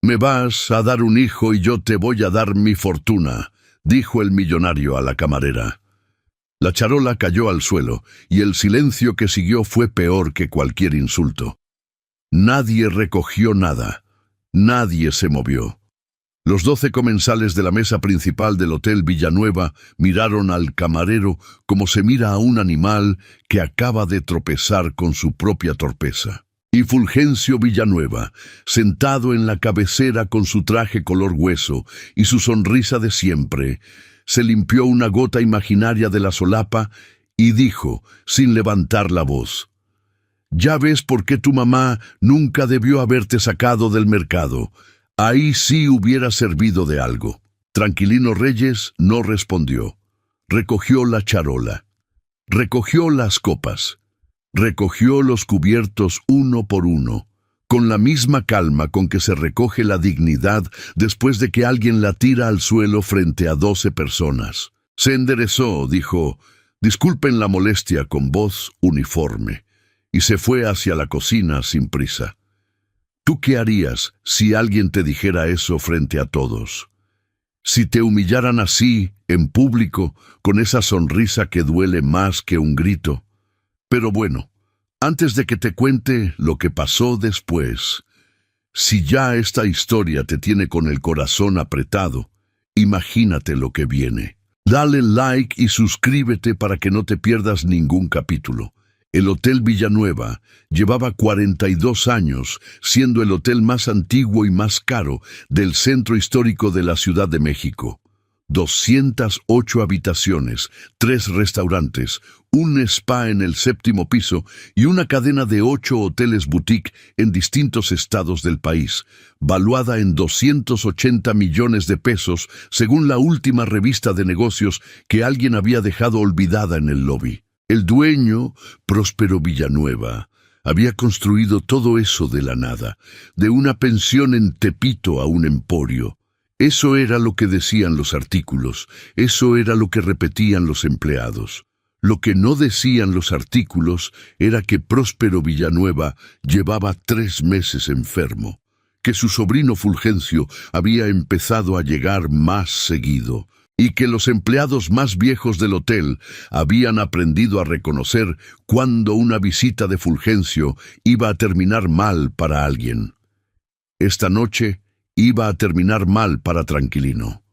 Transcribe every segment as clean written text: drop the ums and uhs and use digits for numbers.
«Me vas a dar un hijo y yo te voy a dar mi fortuna», dijo el millonario a la camarera. La charola cayó al suelo, y el silencio que siguió fue peor que cualquier insulto. Nadie recogió nada. Nadie se movió. Los 12 comensales de la mesa principal del Hotel Villanueva miraron al camarero como se mira a un animal que acaba de tropezar con su propia torpeza. Y Fulgencio Villanueva, sentado en la cabecera con su traje color hueso y su sonrisa de siempre, se limpió una gota imaginaria de la solapa y dijo, sin levantar la voz: «Ya ves por qué tu mamá nunca debió haberte sacado del mercado. Ahí sí hubiera servido de algo». Tranquilino Reyes no respondió. Recogió la charola. Recogió las copas. Recogió los cubiertos uno por uno, con la misma calma con que se recoge la dignidad después de que alguien la tira al suelo frente a 12 personas. Se enderezó, dijo, «Disculpen la molestia», con voz uniforme, y se fue hacia la cocina sin prisa. ¿Tú qué harías si alguien te dijera eso frente a todos? Si te humillaran así, en público, con esa sonrisa que duele más que un grito. Pero bueno, antes de que te cuente lo que pasó después, si ya esta historia te tiene con el corazón apretado, imagínate lo que viene. Dale like y suscríbete para que no te pierdas ningún capítulo. El Hotel Villanueva llevaba 42 años siendo el hotel más antiguo y más caro del centro histórico de la Ciudad de México. 208 habitaciones, 3 restaurantes, un spa en el 7º piso y una cadena de 8 hoteles boutique en distintos estados del país, valuada en 280 millones de pesos según la última revista de negocios que alguien había dejado olvidada en el lobby. El dueño, Próspero Villanueva, había construido todo eso de la nada, de una pensión en Tepito a un emporio. Eso era lo que decían los artículos, eso era lo que repetían los empleados. Lo que no decían los artículos era que Próspero Villanueva llevaba 3 meses enfermo, que su sobrino Fulgencio había empezado a llegar más seguido, y que los empleados más viejos del hotel habían aprendido a reconocer cuando una visita de Fulgencio iba a terminar mal para alguien. Esta noche iba a terminar mal para Tranquilino.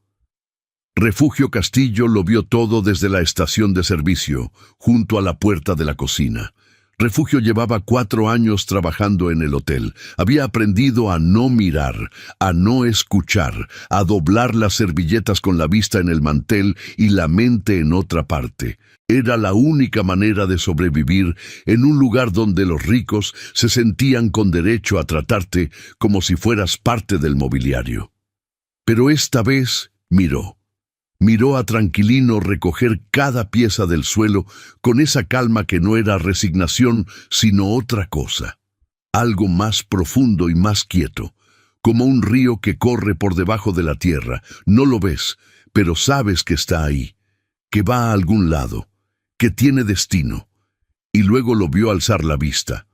Refugio Castillo lo vio todo desde la estación de servicio, junto a la puerta de la cocina. Refugio llevaba 4 años trabajando en el hotel. Había aprendido a no mirar, a no escuchar, a doblar las servilletas con la vista en el mantel y la mente en otra parte. Era la única manera de sobrevivir en un lugar donde los ricos se sentían con derecho a tratarte como si fueras parte del mobiliario. Pero esta vez miró. Miró a Tranquilino recoger cada pieza del suelo con esa calma que no era resignación, sino otra cosa. Algo más profundo y más quieto, como un río que corre por debajo de la tierra. No lo ves, pero sabes que está ahí, que va a algún lado, que tiene destino. Y luego lo vio alzar la vista,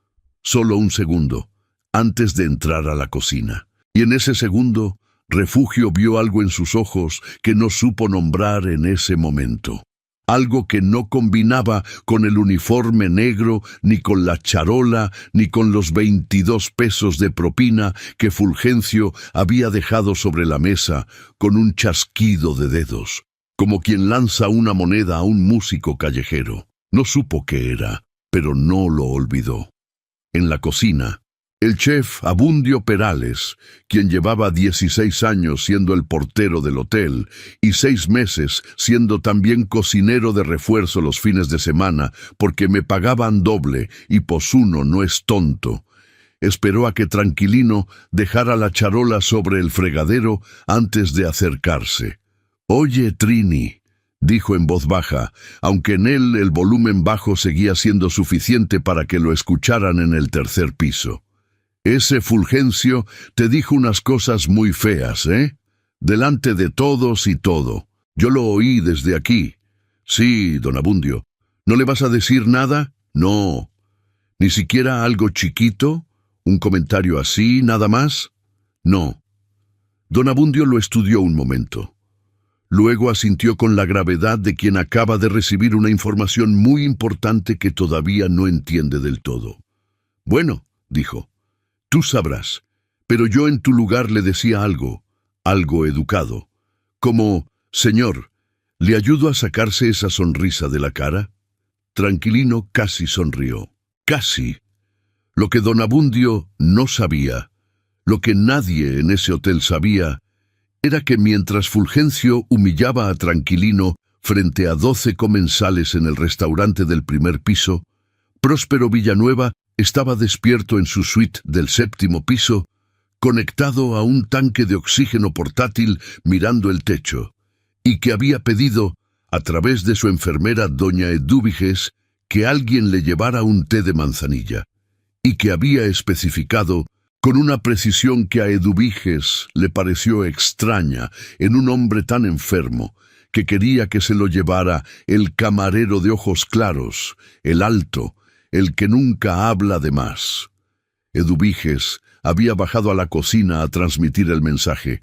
solo un segundo, antes de entrar a la cocina. Y en ese segundo, Refugio vio algo en sus ojos que no supo nombrar en ese momento. Algo que no combinaba con el uniforme negro, ni con la charola, ni con los 22 pesos de propina que Fulgencio había dejado sobre la mesa con un chasquido de dedos, como quien lanza una moneda a un músico callejero. No supo qué era, pero no lo olvidó. En la cocina, el chef Abundio Perales, quien llevaba 16 años siendo el portero del hotel y 6 meses siendo también cocinero de refuerzo los fines de semana porque me pagaban doble y pues uno no es tonto, esperó a que Tranquilino dejara la charola sobre el fregadero antes de acercarse. «Oye, Trini», dijo en voz baja, aunque en él el volumen bajo seguía siendo suficiente para que lo escucharan en el 3er piso. «Ese Fulgencio te dijo unas cosas muy feas, ¿eh? Delante de todos y todo. Yo lo oí desde aquí». «Sí, don Abundio. ¿No le vas a decir nada?» «No». «¿Ni siquiera algo chiquito? ¿Un comentario así, nada más?» «No». Don Abundio lo estudió un momento. Luego asintió con la gravedad de quien acaba de recibir una información muy importante que todavía no entiende del todo. «Bueno», dijo, «tú sabrás, pero yo en tu lugar le decía algo educado, como, señor, ¿le ayudo a sacarse esa sonrisa de la cara?» Tranquilino casi sonrió. Casi. Lo que don Abundio no sabía, lo que nadie en ese hotel sabía, era que mientras Fulgencio humillaba a Tranquilino frente a 12 comensales en el restaurante del primer piso, Próspero Villanueva estaba despierto en su suite del 7º piso, conectado a un tanque de oxígeno portátil mirando el techo, y que había pedido, a través de su enfermera doña Edúbiges, que alguien le llevara un té de manzanilla, y que había especificado, con una precisión que a Edúbiges le pareció extraña en un hombre tan enfermo, que quería que se lo llevara el camarero de ojos claros, el alto, el que nunca habla de más. Edúbiges había bajado a la cocina a transmitir el mensaje,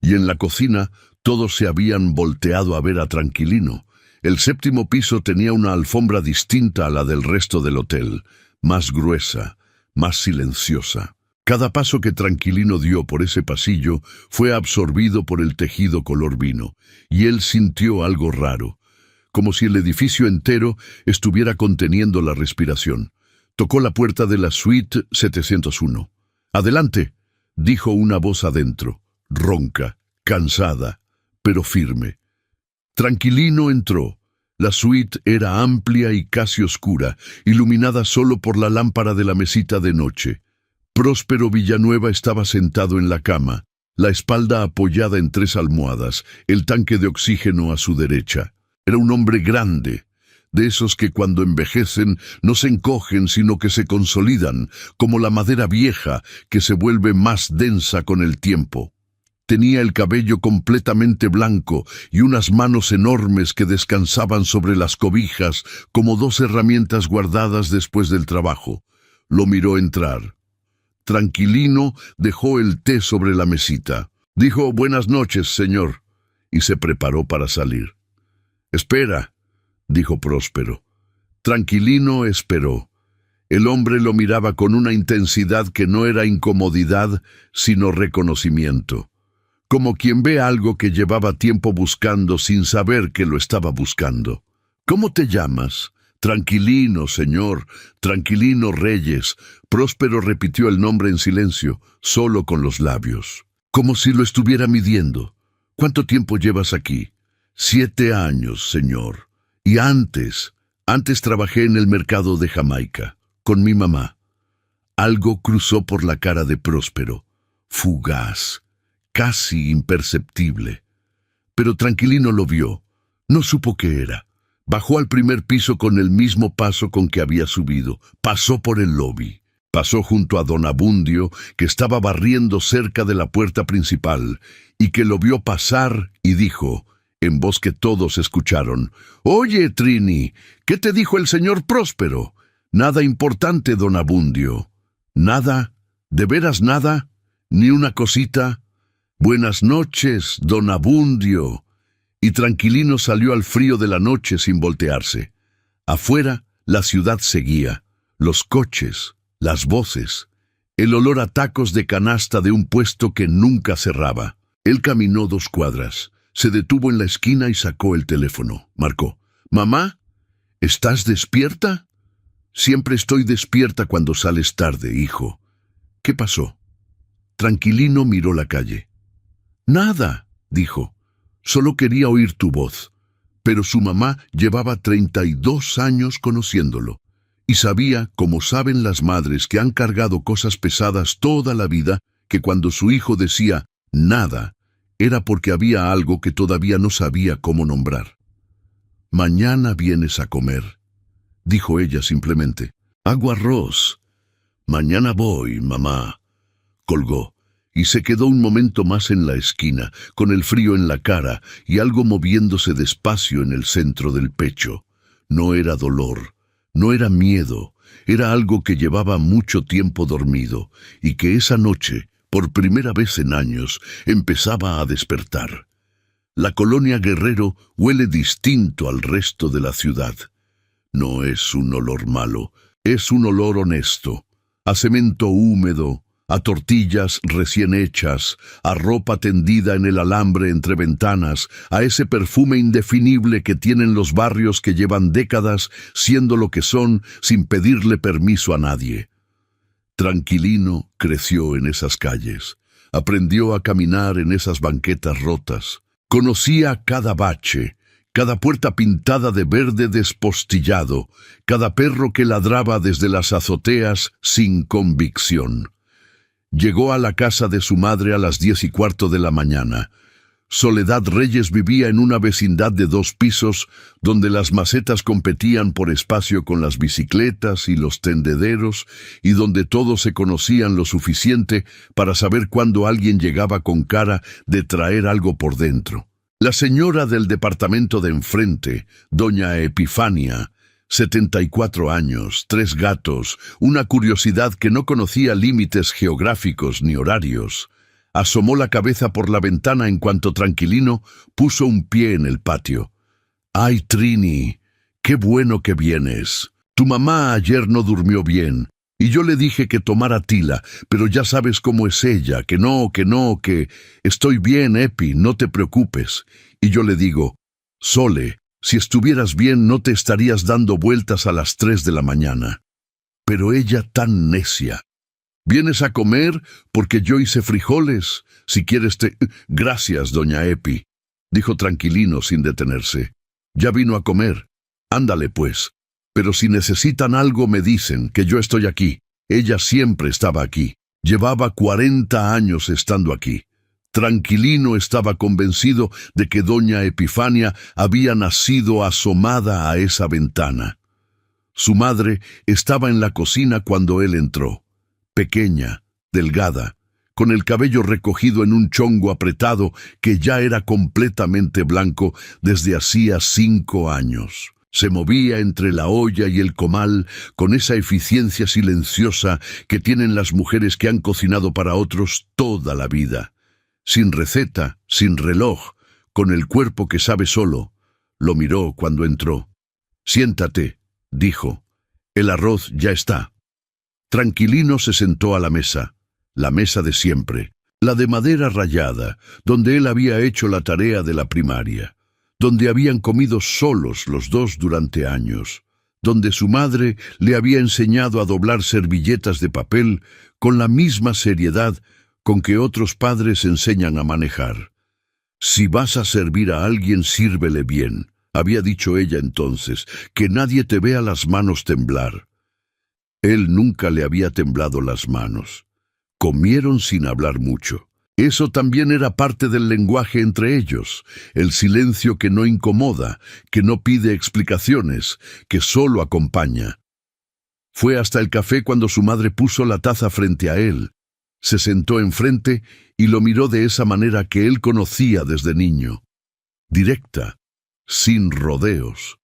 y en la cocina todos se habían volteado a ver a Tranquilino. El 7º piso tenía una alfombra distinta a la del resto del hotel, más gruesa, más silenciosa. Cada paso que Tranquilino dio por ese pasillo fue absorbido por el tejido color vino, y él sintió algo raro, como si el edificio entero estuviera conteniendo la respiración. Tocó la puerta de la suite 701. «Adelante», dijo una voz adentro, ronca, cansada, pero firme. Tranquilino entró. La suite era amplia y casi oscura, iluminada solo por la lámpara de la mesita de noche. Próspero Villanueva estaba sentado en la cama, la espalda apoyada en 3 almohadas, el tanque de oxígeno a su derecha. Era un hombre grande, de esos que cuando envejecen no se encogen sino que se consolidan, como la madera vieja que se vuelve más densa con el tiempo. Tenía el cabello completamente blanco y unas manos enormes que descansaban sobre las cobijas como 2 herramientas guardadas después del trabajo. Lo miró entrar. Tranquilino dejó el té sobre la mesita. Dijo «Buenas noches, señor», y se preparó para salir. «Espera», dijo Próspero. Tranquilino esperó. El hombre lo miraba con una intensidad que no era incomodidad, sino reconocimiento. Como quien ve algo que llevaba tiempo buscando sin saber que lo estaba buscando. «¿Cómo te llamas?» «Tranquilino, señor, Tranquilino Reyes». Próspero repitió el nombre en silencio, solo con los labios, como si lo estuviera midiendo. «¿Cuánto tiempo llevas aquí?» «7 años, señor. Y antes trabajé en el mercado de Jamaica, con mi mamá». Algo cruzó por la cara de Próspero, fugaz, casi imperceptible. Pero Tranquilino lo vio, no supo qué era. Bajó al primer piso con el mismo paso con que había subido. Pasó por el lobby. Pasó junto a don Abundio, que estaba barriendo cerca de la puerta principal, y que lo vio pasar y dijo, en voz que todos escucharon, «Oye, Trini, ¿qué te dijo el señor Próspero?» «Nada importante, don Abundio». «¿Nada? ¿De veras nada? ¿Ni una cosita?» «Buenas noches, don Abundio». Y Tranquilino salió al frío de la noche sin voltearse. Afuera, la ciudad seguía, los coches, las voces, el olor a tacos de canasta de un puesto que nunca cerraba. Él caminó 2 cuadras, se detuvo en la esquina y sacó el teléfono. Marcó. «¿Mamá? ¿Estás despierta?» «Siempre estoy despierta cuando sales tarde, hijo». «¿Qué pasó?» Tranquilino miró la calle. «Nada», dijo. «Solo quería oír tu voz». Pero su mamá llevaba 32 años conociéndolo, y sabía, como saben las madres que han cargado cosas pesadas toda la vida, que cuando su hijo decía «nada», era porque había algo que todavía no sabía cómo nombrar. «Mañana vienes a comer», dijo ella simplemente. «Hago arroz». «Mañana voy, mamá». Colgó. Y se quedó un momento más en la esquina, con el frío en la cara y algo moviéndose despacio en el centro del pecho. No era dolor, no era miedo, era algo que llevaba mucho tiempo dormido y que esa noche, por primera vez en años, empezaba a despertar. La colonia Guerrero huele distinto al resto de la ciudad. No es un olor malo, es un olor honesto, a cemento húmedo, a tortillas recién hechas, a ropa tendida en el alambre entre ventanas, a ese perfume indefinible que tienen los barrios que llevan décadas siendo lo que son sin pedirle permiso a nadie. Tranquilino creció en esas calles, aprendió a caminar en esas banquetas rotas, conocía cada bache, cada puerta pintada de verde despostillado, cada perro que ladraba desde las azoteas sin convicción. Llegó a la casa de su madre a las 10:15 de la mañana. Soledad Reyes vivía en una vecindad de 2 pisos donde las macetas competían por espacio con las bicicletas y los tendederos y donde todos se conocían lo suficiente para saber cuándo alguien llegaba con cara de traer algo por dentro. La señora del departamento de enfrente, doña Epifania, 74 años, 3 gatos, una curiosidad que no conocía límites geográficos ni horarios, asomó la cabeza por la ventana en cuanto Tranquilino puso un pie en el patio. «Ay, Trini, qué bueno que vienes. Tu mamá ayer no durmió bien, y yo le dije que tomara tila, pero ya sabes cómo es ella, que no, que estoy bien, Epi, no te preocupes». Y yo le digo, «Sole, si estuvieras bien no te estarías dando vueltas a las 3 de la mañana». Pero ella tan necia. «¿Vienes a comer? Porque yo hice frijoles. Si quieres te...» «Gracias, doña Epi», dijo Tranquilino sin detenerse. «Ya vino a comer. Ándale pues. Pero si necesitan algo me dicen, que yo estoy aquí». Ella siempre estaba aquí. Llevaba 40 años estando aquí. Tranquilino estaba convencido de que doña Epifania había nacido asomada a esa ventana. Su madre estaba en la cocina cuando él entró. Pequeña, delgada, con el cabello recogido en un chongo apretado que ya era completamente blanco desde hacía 5 años. Se movía entre la olla y el comal con esa eficiencia silenciosa que tienen las mujeres que han cocinado para otros toda la vida. Sin receta, sin reloj, con el cuerpo que sabe solo. Lo miró cuando entró. «Siéntate», dijo. «El arroz ya está». Tranquilino se sentó a la mesa de siempre, la de madera rayada, donde él había hecho la tarea de la primaria, donde habían comido solos los dos durante años, donde su madre le había enseñado a doblar servilletas de papel con la misma seriedad con que otros padres enseñan a manejar. «Si vas a servir a alguien, sírvele bien», había dicho ella entonces, «que nadie te vea las manos temblar». Él nunca le había temblado las manos. Comieron sin hablar mucho. Eso también era parte del lenguaje entre ellos, el silencio que no incomoda, que no pide explicaciones, que solo acompaña. Fue hasta el café cuando su madre puso la taza frente a él. Se sentó enfrente y lo miró de esa manera que él conocía desde niño. Directa, sin rodeos.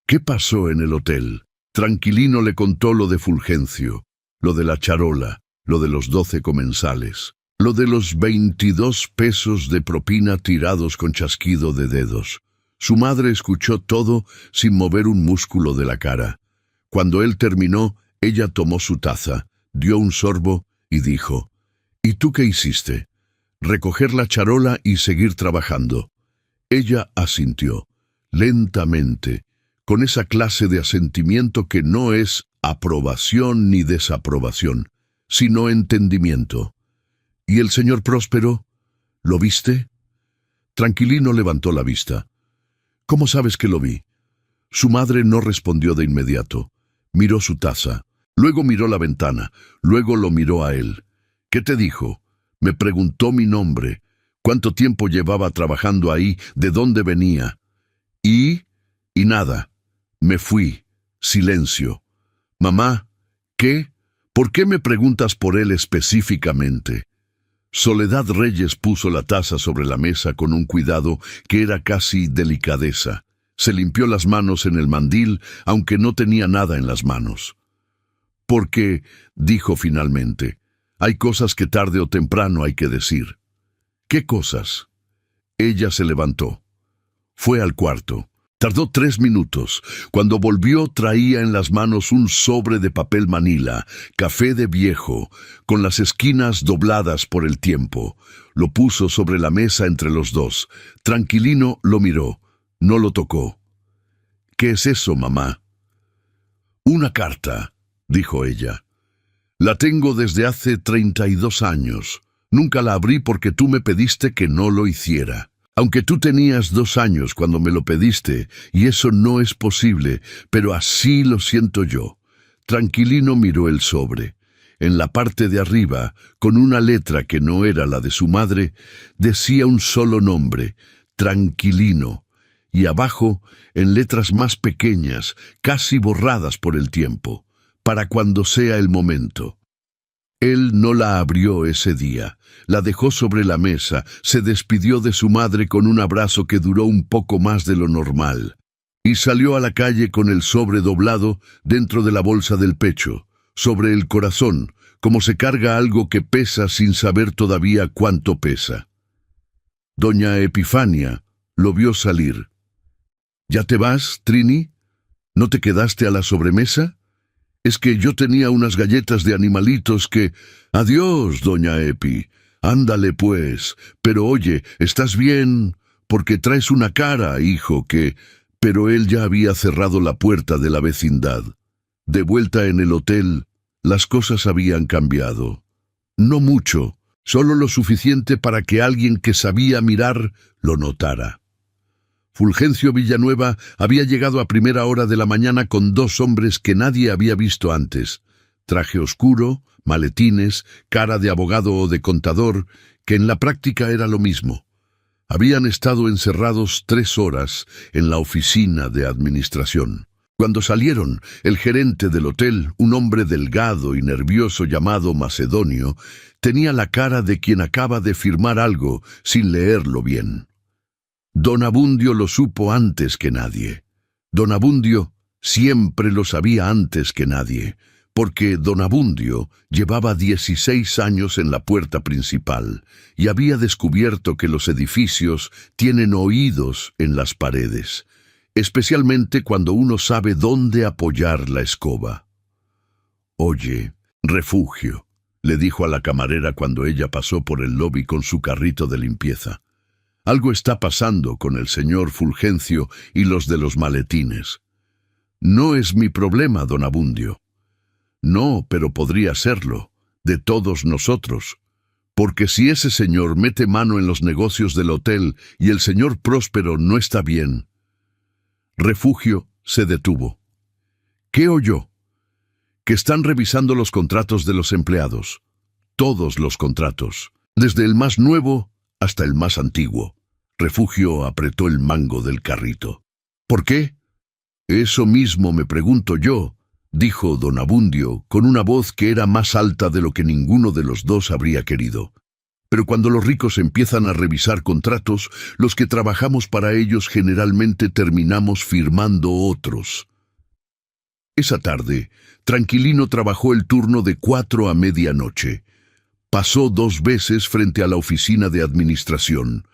¿Qué pasó en el hotel? Tranquilino le contó lo de Fulgencio, lo de la charola, lo de los 12 comensales, lo de los 22 pesos de propina tirados con chasquido de dedos. Su madre escuchó todo sin mover un músculo de la cara. Cuando él terminó, ella tomó su taza, dio un sorbo y dijo, «¿Y tú qué hiciste?» «Recoger la charola y seguir trabajando». Ella asintió, lentamente, con esa clase de asentimiento que no es aprobación ni desaprobación, sino entendimiento. «¿Y el señor Próspero? ¿Lo viste?» Tranquilino levantó la vista. «¿Cómo sabes que lo vi?» Su madre no respondió de inmediato. Miró su taza, luego miró la ventana, luego lo miró a él. «¿Qué te dijo?» «Me preguntó mi nombre, cuánto tiempo llevaba trabajando ahí, de dónde venía. Y nada. Me fui. Silencio. Mamá, ¿qué? ¿Por qué me preguntas por él específicamente?» Soledad Reyes puso la taza sobre la mesa con un cuidado que era casi delicadeza. Se limpió las manos en el mandil, aunque no tenía nada en las manos. «Porque», dijo finalmente, Hay cosas que tarde o temprano hay que decir. ¿Qué cosas? Ella se levantó. Fue al cuarto. Tardó 3 minutos. Cuando volvió traía en las manos un sobre de papel manila, café de viejo, con las esquinas dobladas por el tiempo. Lo puso sobre la mesa entre los dos. Tranquilino lo miró. No lo tocó. «¿Qué es eso, mamá?» «Una carta», dijo ella. «La tengo desde hace 32 años. Nunca la abrí porque tú me pediste que no lo hiciera. Aunque tú tenías 2 años cuando me lo pediste, y eso no es posible, pero así lo siento yo». Tranquilino miró el sobre. En la parte de arriba, con una letra que no era la de su madre, decía un solo nombre, Tranquilino, y abajo, en letras más pequeñas, casi borradas por el tiempo, «para cuando sea el momento». Él no la abrió ese día, la dejó sobre la mesa, se despidió de su madre con un abrazo que duró un poco más de lo normal, y salió a la calle con el sobre doblado dentro de la bolsa del pecho, sobre el corazón, como se carga algo que pesa sin saber todavía cuánto pesa. Doña Epifania lo vio salir. «¿Ya te vas, Trini? ¿No te quedaste a la sobremesa? Es que yo tenía unas galletas de animalitos que...» «Adiós, doña Epi. Ándale pues. Pero oye, ¿estás bien? Porque traes una cara, hijo, que...» Pero él ya había cerrado la puerta de la vecindad. De vuelta en el hotel, las cosas habían cambiado. No mucho, solo lo suficiente para que alguien que sabía mirar lo notara. Fulgencio Villanueva había llegado a primera hora de la mañana con 2 hombres que nadie había visto antes. Traje oscuro, maletines, cara de abogado o de contador, que en la práctica era lo mismo. Habían estado encerrados 3 horas en la oficina de administración. Cuando salieron, el gerente del hotel, un hombre delgado y nervioso llamado Macedonio, tenía la cara de quien acaba de firmar algo sin leerlo bien. Don Abundio lo supo antes que nadie. Don Abundio siempre lo sabía antes que nadie, porque don Abundio llevaba 16 años en la puerta principal y había descubierto que los edificios tienen oídos en las paredes, especialmente cuando uno sabe dónde apoyar la escoba. «Oye, Refugio», le dijo a la camarera cuando ella pasó por el lobby con su carrito de limpieza. «Algo está pasando con el señor Fulgencio y los de los maletines». «No es mi problema, don Abundio». «No, pero podría serlo, de todos nosotros. Porque si ese señor mete mano en los negocios del hotel y el señor Próspero no está bien». Refugio se detuvo. «¿Qué oyó?» «Que están revisando los contratos de los empleados. Todos los contratos, desde el más nuevo hasta el más antiguo». Refugio apretó el mango del carrito. «¿Por qué?» «Eso mismo me pregunto yo», dijo don Abundio, con una voz que era más alta de lo que ninguno de los dos habría querido. «Pero cuando los ricos empiezan a revisar contratos, los que trabajamos para ellos generalmente terminamos firmando otros». Esa tarde, Tranquilino trabajó el turno de 4 a medianoche. Pasó 2 veces frente a la oficina de administración.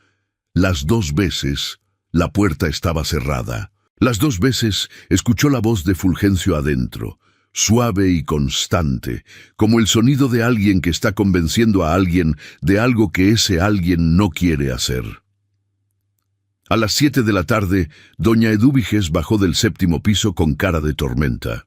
Las 2 veces, la puerta estaba cerrada. Las 2 veces escuchó la voz de Fulgencio adentro, suave y constante, como el sonido de alguien que está convenciendo a alguien de algo que ese alguien no quiere hacer. A las 7 de la tarde, doña Edúbiges bajó del 7º piso con cara de tormenta.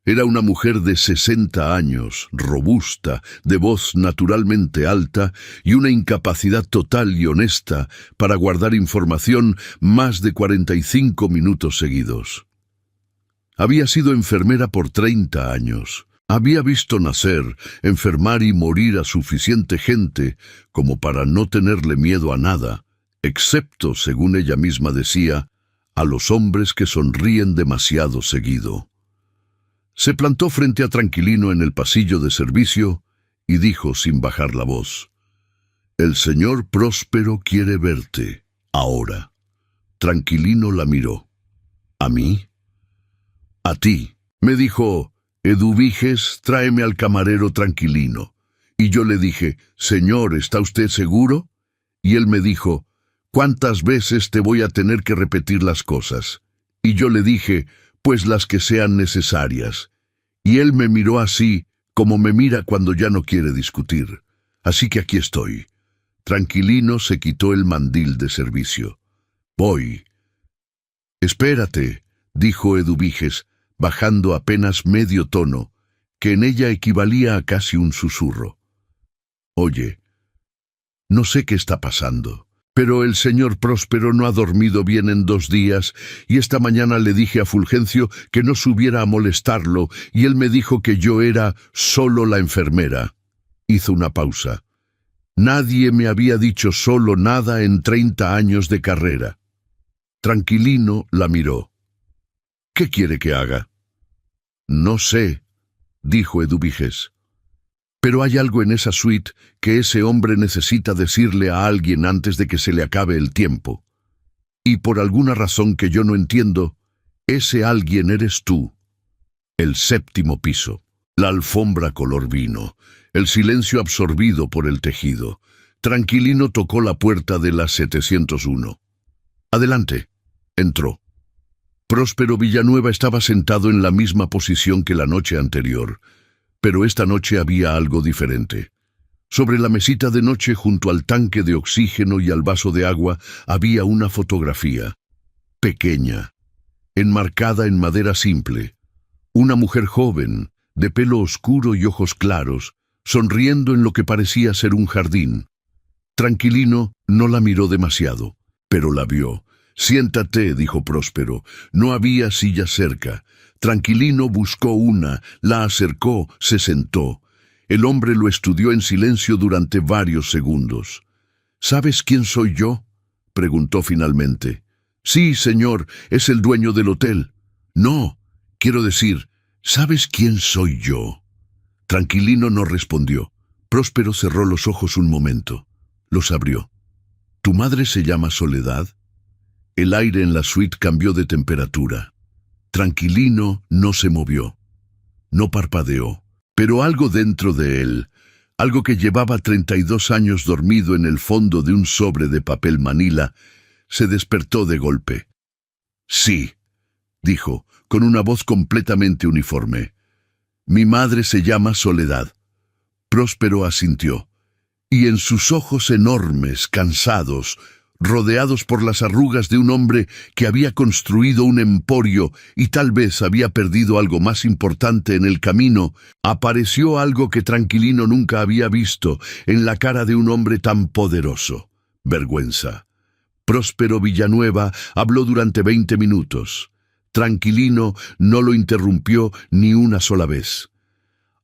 Era una mujer de 60 años, robusta, de voz naturalmente alta y una incapacidad total y honesta para guardar información más de 45 minutos seguidos. Había sido enfermera por 30 años. Había visto nacer, enfermar y morir a suficiente gente como para no tenerle miedo a nada, excepto, según ella misma decía, a los hombres que sonríen demasiado seguido. Se plantó frente a Tranquilino en el pasillo de servicio y dijo sin bajar la voz: «El señor Próspero quiere verte, ahora». Tranquilino la miró. «¿A mí?» «A ti». Me dijo: «Edúbiges, tráeme al camarero Tranquilino». Y yo le dije, «Señor, ¿está usted seguro?» Y él me dijo, «¿Cuántas veces te voy a tener que repetir las cosas?» Y yo le dije, «Pues las que sean necesarias». Y él me miró así, como me mira cuando ya no quiere discutir. Así que aquí estoy. Tranquilino se quitó el mandil de servicio. «Voy». «Espérate», dijo Eduviges, bajando apenas medio tono, que en ella equivalía a casi un susurro. «Oye, no sé qué está pasando, pero el señor Próspero no ha dormido bien en 2 días y esta mañana le dije a Fulgencio que no subiera a molestarlo y él me dijo que yo era solo la enfermera». Hizo una pausa. «Nadie me había dicho solo nada en 30 años de carrera». Tranquilino la miró. «¿Qué quiere que haga?» «No sé», dijo Eduviges. «Pero hay algo en esa suite que ese hombre necesita decirle a alguien antes de que se le acabe el tiempo. Y por alguna razón que yo no entiendo, ese alguien eres tú. El 7º piso, la alfombra color vino, el silencio absorbido por el tejido. Tranquilino tocó la puerta de la 701. «Adelante», entró. Próspero Villanueva estaba sentado en la misma posición que la noche anterior, pero esta noche había algo diferente. Sobre la mesita de noche, junto al tanque de oxígeno y al vaso de agua, había una fotografía, pequeña, enmarcada en madera simple. Una mujer joven, de pelo oscuro y ojos claros, sonriendo en lo que parecía ser un jardín. Tranquilino no la miró demasiado, pero la vio. «Siéntate», dijo Próspero. No había silla cerca. Tranquilino buscó una, la acercó, se sentó. El hombre lo estudió en silencio durante varios segundos. «¿Sabes quién soy yo?», preguntó finalmente. «Sí, señor, es el dueño del hotel». «No, quiero decir, ¿sabes quién soy yo?». Tranquilino no respondió. Próspero cerró los ojos un momento. Los abrió. «¿Tu madre se llama Soledad?». El aire en la suite cambió de temperatura. Tranquilino no se movió. No parpadeó. Pero algo dentro de él, algo que llevaba 32 años dormido en el fondo de un sobre de papel manila, se despertó de golpe. «Sí», dijo, con una voz completamente uniforme. «Mi madre se llama Soledad». Próspero asintió. Y en sus ojos enormes, cansados, rodeados por las arrugas de un hombre que había construido un emporio y tal vez había perdido algo más importante en el camino, apareció algo que Tranquilino nunca había visto en la cara de un hombre tan poderoso: vergüenza. Próspero Villanueva habló durante 20 minutos. Tranquilino no lo interrumpió ni una sola vez.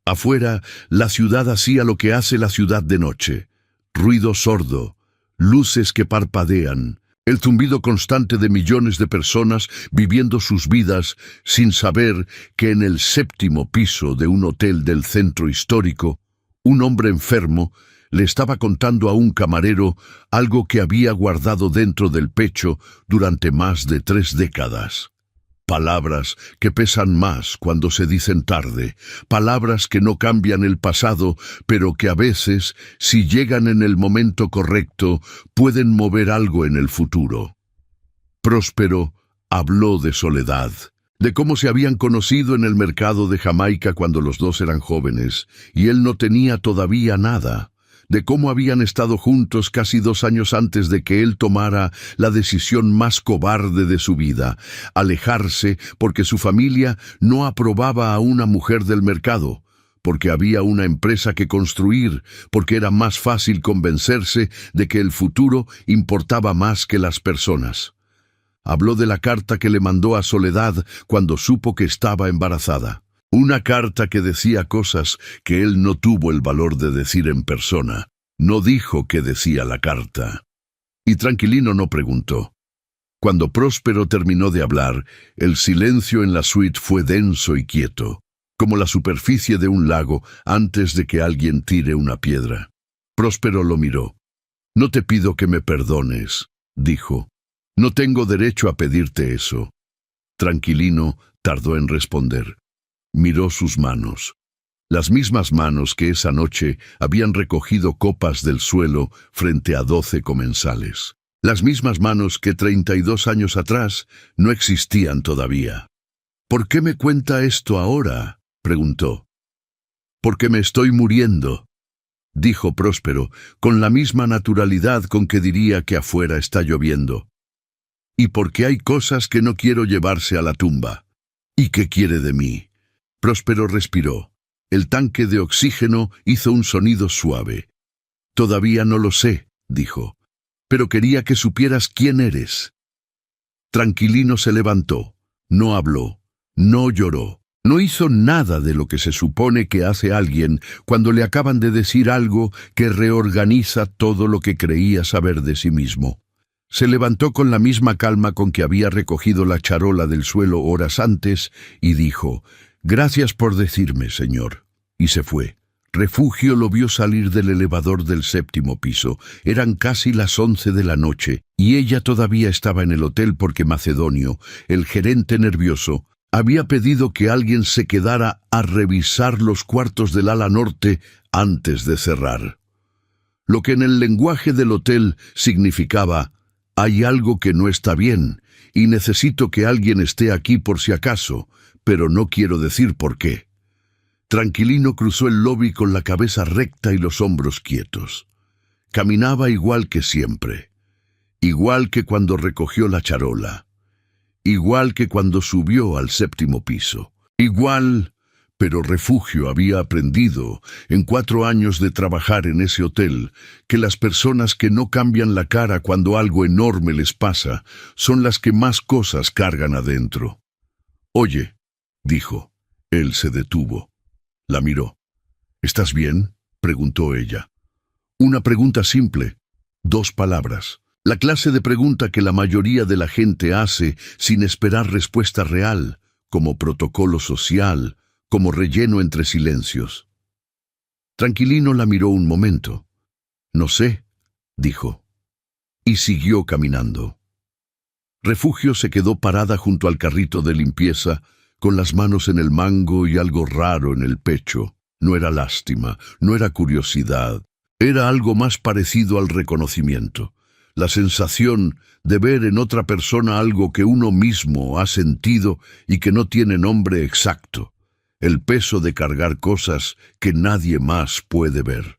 Afuera, la ciudad hacía lo que hace la ciudad de noche: ruido sordo, luces que parpadean, el zumbido constante de millones de personas viviendo sus vidas sin saber que en el 7º piso de un hotel del centro histórico, un hombre enfermo le estaba contando a un camarero algo que había guardado dentro del pecho durante más de 3 décadas. Palabras que pesan más cuando se dicen tarde, palabras que no cambian el pasado, pero que a veces, si llegan en el momento correcto, pueden mover algo en el futuro. Próspero habló de Soledad, de cómo se habían conocido en el mercado de Jamaica cuando los dos eran jóvenes, y él no tenía todavía nada, de cómo habían estado juntos casi 2 años antes de que él tomara la decisión más cobarde de su vida: alejarse porque su familia no aprobaba a una mujer del mercado, porque había una empresa que construir, porque era más fácil convencerse de que el futuro importaba más que las personas. Habló de la carta que le mandó a Soledad cuando supo que estaba embarazada. Una carta que decía cosas que él no tuvo el valor de decir en persona. No dijo qué decía la carta. Y Tranquilino no preguntó. Cuando Próspero terminó de hablar, el silencio en la suite fue denso y quieto, como la superficie de un lago antes de que alguien tire una piedra. Próspero lo miró. «No te pido que me perdones», dijo. «No tengo derecho a pedirte eso». Tranquilino tardó en responder. Miró sus manos. Las mismas manos que esa noche habían recogido copas del suelo frente a 12 comensales. Las mismas manos que 32 años atrás no existían todavía. «¿Por qué me cuenta esto ahora?», preguntó. «Porque me estoy muriendo», dijo Próspero, con la misma naturalidad con que diría que afuera está lloviendo. «Y porque hay cosas que no quiero llevarse a la tumba». «¿Y qué quiere de mí?». Próspero respiró. El tanque de oxígeno hizo un sonido suave. «Todavía no lo sé», dijo, «pero quería que supieras quién eres». Tranquilino se levantó. No habló, no lloró, no hizo nada de lo que se supone que hace alguien cuando le acaban de decir algo que reorganiza todo lo que creía saber de sí mismo. Se levantó con la misma calma con que había recogido la charola del suelo horas antes y dijo: «Gracias por decirme, señor». Y se fue. Refugio lo vio salir del elevador del 7º piso. Eran casi las 11 de la noche, y ella todavía estaba en el hotel porque Macedonio, el gerente nervioso, había pedido que alguien se quedara a revisar los cuartos del ala norte antes de cerrar. Lo que en el lenguaje del hotel significaba: «Hay algo que no está bien, y necesito que alguien esté aquí por si acaso, pero no quiero decir por qué». Tranquilino cruzó el lobby con la cabeza recta y los hombros quietos. Caminaba igual que siempre, igual que cuando recogió la charola, igual que cuando subió al 7º piso, igual, pero Refugio había aprendido, en 4 años de trabajar en ese hotel, que las personas que no cambian la cara cuando algo enorme les pasa son las que más cosas cargan adentro. «Oye», dijo. Él se detuvo. La miró. «¿Estás bien?», preguntó ella. Una pregunta simple, 2 palabras. La clase de pregunta que la mayoría de la gente hace sin esperar respuesta real, como protocolo social, como relleno entre silencios. Tranquilino la miró un momento. «No sé», dijo. Y siguió caminando. Refugio se quedó parada junto al carrito de limpieza, con las manos en el mango y algo raro en el pecho. No era lástima, no era curiosidad, era algo más parecido al reconocimiento. La sensación de ver en otra persona algo que uno mismo ha sentido y que no tiene nombre exacto. El peso de cargar cosas que nadie más puede ver.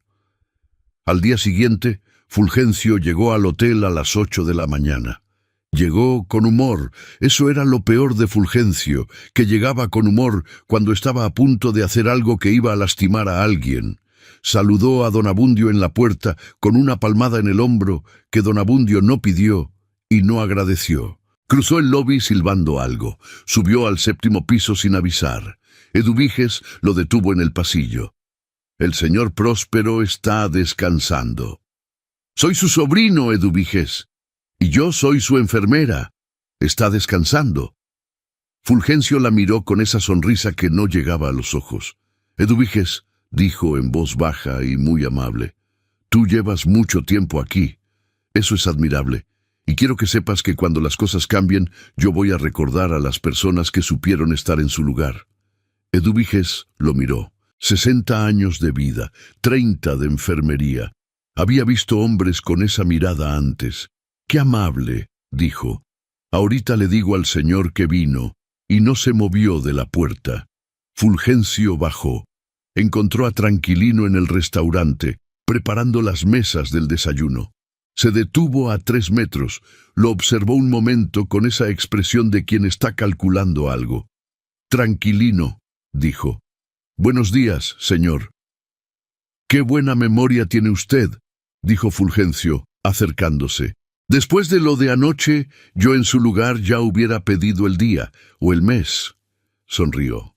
Al día siguiente, Fulgencio llegó al hotel a las 8 de la mañana. Llegó con humor. Eso era lo peor de Fulgencio, que llegaba con humor cuando estaba a punto de hacer algo que iba a lastimar a alguien. Saludó a don Abundio en la puerta con una palmada en el hombro que don Abundio no pidió y no agradeció. Cruzó el lobby silbando algo. Subió al 7º piso sin avisar. Eduviges lo detuvo en el pasillo. «El señor Próspero está descansando». «Soy su sobrino, Eduviges. Y yo soy su enfermera. Está descansando». Fulgencio la miró con esa sonrisa que no llegaba a los ojos. «Eduviges», dijo en voz baja y muy amable, «tú llevas mucho tiempo aquí. Eso es admirable. Y quiero que sepas que cuando las cosas cambien, yo voy a recordar a las personas que supieron estar en su lugar». Eduviges lo miró. 60 años de vida, 30 de enfermería. Había visto hombres con esa mirada antes. «Qué amable», dijo. «Ahorita le digo al señor que vino», y no se movió de la puerta. Fulgencio bajó. Encontró a Tranquilino en el restaurante, preparando las mesas del desayuno. Se detuvo a 3 metros, lo observó un momento con esa expresión de quien está calculando algo. «Tranquilino», dijo. «Buenos días, señor». «Qué buena memoria tiene usted», dijo Fulgencio, acercándose. «Después de lo de anoche, yo en su lugar ya hubiera pedido el día, o el mes». Sonrió.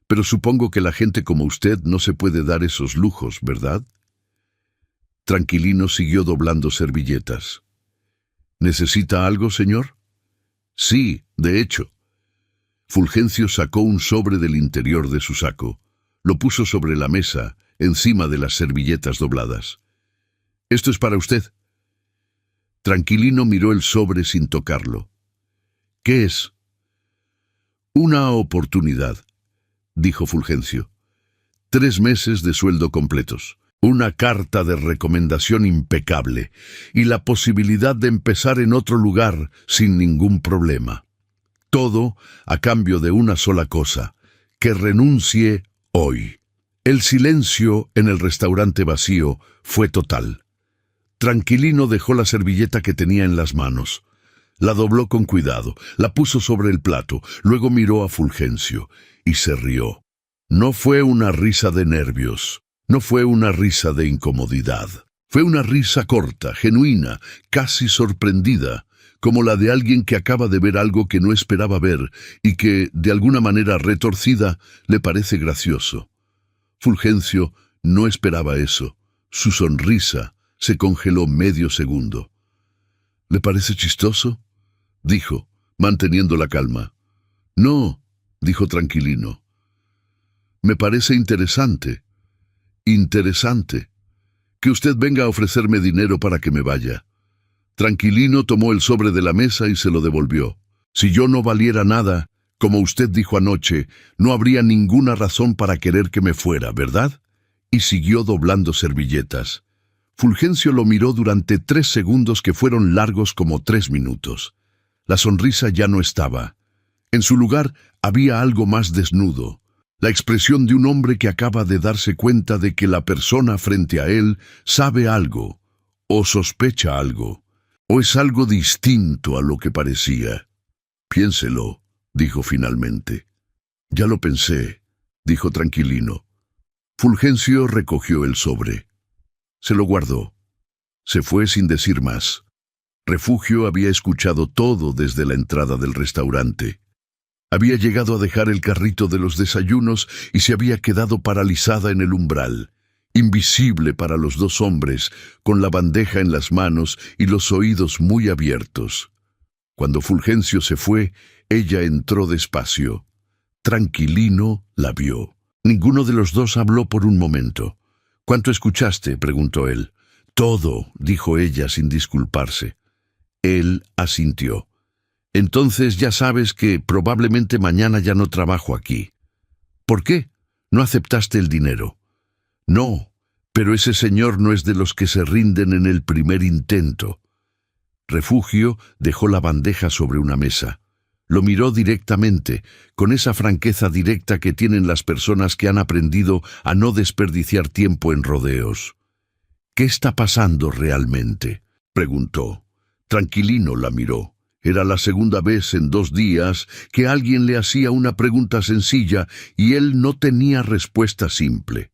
«Pero supongo que la gente como usted no se puede dar esos lujos, ¿verdad?». Tranquilino siguió doblando servilletas. «¿Necesita algo, señor?». «Sí, de hecho». Fulgencio sacó un sobre del interior de su saco. Lo puso sobre la mesa, encima de las servilletas dobladas. «Esto es para usted». Tranquilino miró el sobre sin tocarlo. «¿Qué es?». «Una oportunidad», dijo Fulgencio. 3 meses de sueldo completos, una carta de recomendación impecable y la posibilidad de empezar en otro lugar sin ningún problema. Todo a cambio de una sola cosa, que renuncie hoy. El silencio en el restaurante vacío fue total. Tranquilino dejó la servilleta que tenía en las manos. La dobló con cuidado, la puso sobre el plato, luego miró a Fulgencio y se rió. No fue una risa de nervios, no fue una risa de incomodidad. Fue una risa corta, genuina, casi sorprendida, como la de alguien que acaba de ver algo que no esperaba ver y que, de alguna manera retorcida, le parece gracioso. Fulgencio no esperaba eso. Su sonrisa se congeló medio segundo. ¿Le parece chistoso?, dijo, manteniendo la calma. No, dijo Tranquilino. Me parece interesante. Interesante. Que usted venga a ofrecerme dinero para que me vaya. Tranquilino tomó el sobre de la mesa y se lo devolvió. Si yo no valiera nada, como usted dijo anoche, no habría ninguna razón para querer que me fuera, ¿verdad? Y siguió doblando servilletas. Fulgencio lo miró durante 3 segundos que fueron largos como 3 minutos. La sonrisa ya no estaba. En su lugar había algo más desnudo. La expresión de un hombre que acaba de darse cuenta de que la persona frente a él sabe algo, o sospecha algo, o es algo distinto a lo que parecía. Piénselo, dijo finalmente. Ya lo pensé, dijo Tranquilino. Fulgencio recogió el sobre. Se lo guardó. Se fue sin decir más. Refugio había escuchado todo desde la entrada del restaurante. Había llegado a dejar el carrito de los desayunos y se había quedado paralizada en el umbral, invisible para los 2 hombres, con la bandeja en las manos y los oídos muy abiertos. Cuando Fulgencio se fue, ella entró despacio. Tranquilino la vio. Ninguno de los 2 habló por un momento. ¿Cuánto escuchaste?, preguntó él. Todo, dijo ella sin disculparse. Él asintió. Entonces ya sabes que probablemente mañana ya no trabajo aquí. ¿Por qué? ¿No aceptaste el dinero? No, pero ese señor no es de los que se rinden en el primer intento. Refugio dejó la bandeja sobre una mesa. Lo miró directamente, con esa franqueza directa que tienen las personas que han aprendido a no desperdiciar tiempo en rodeos. ¿Qué está pasando realmente?, preguntó. Tranquilino la miró. Era la segunda vez en 2 días que alguien le hacía una pregunta sencilla y él no tenía respuesta simple.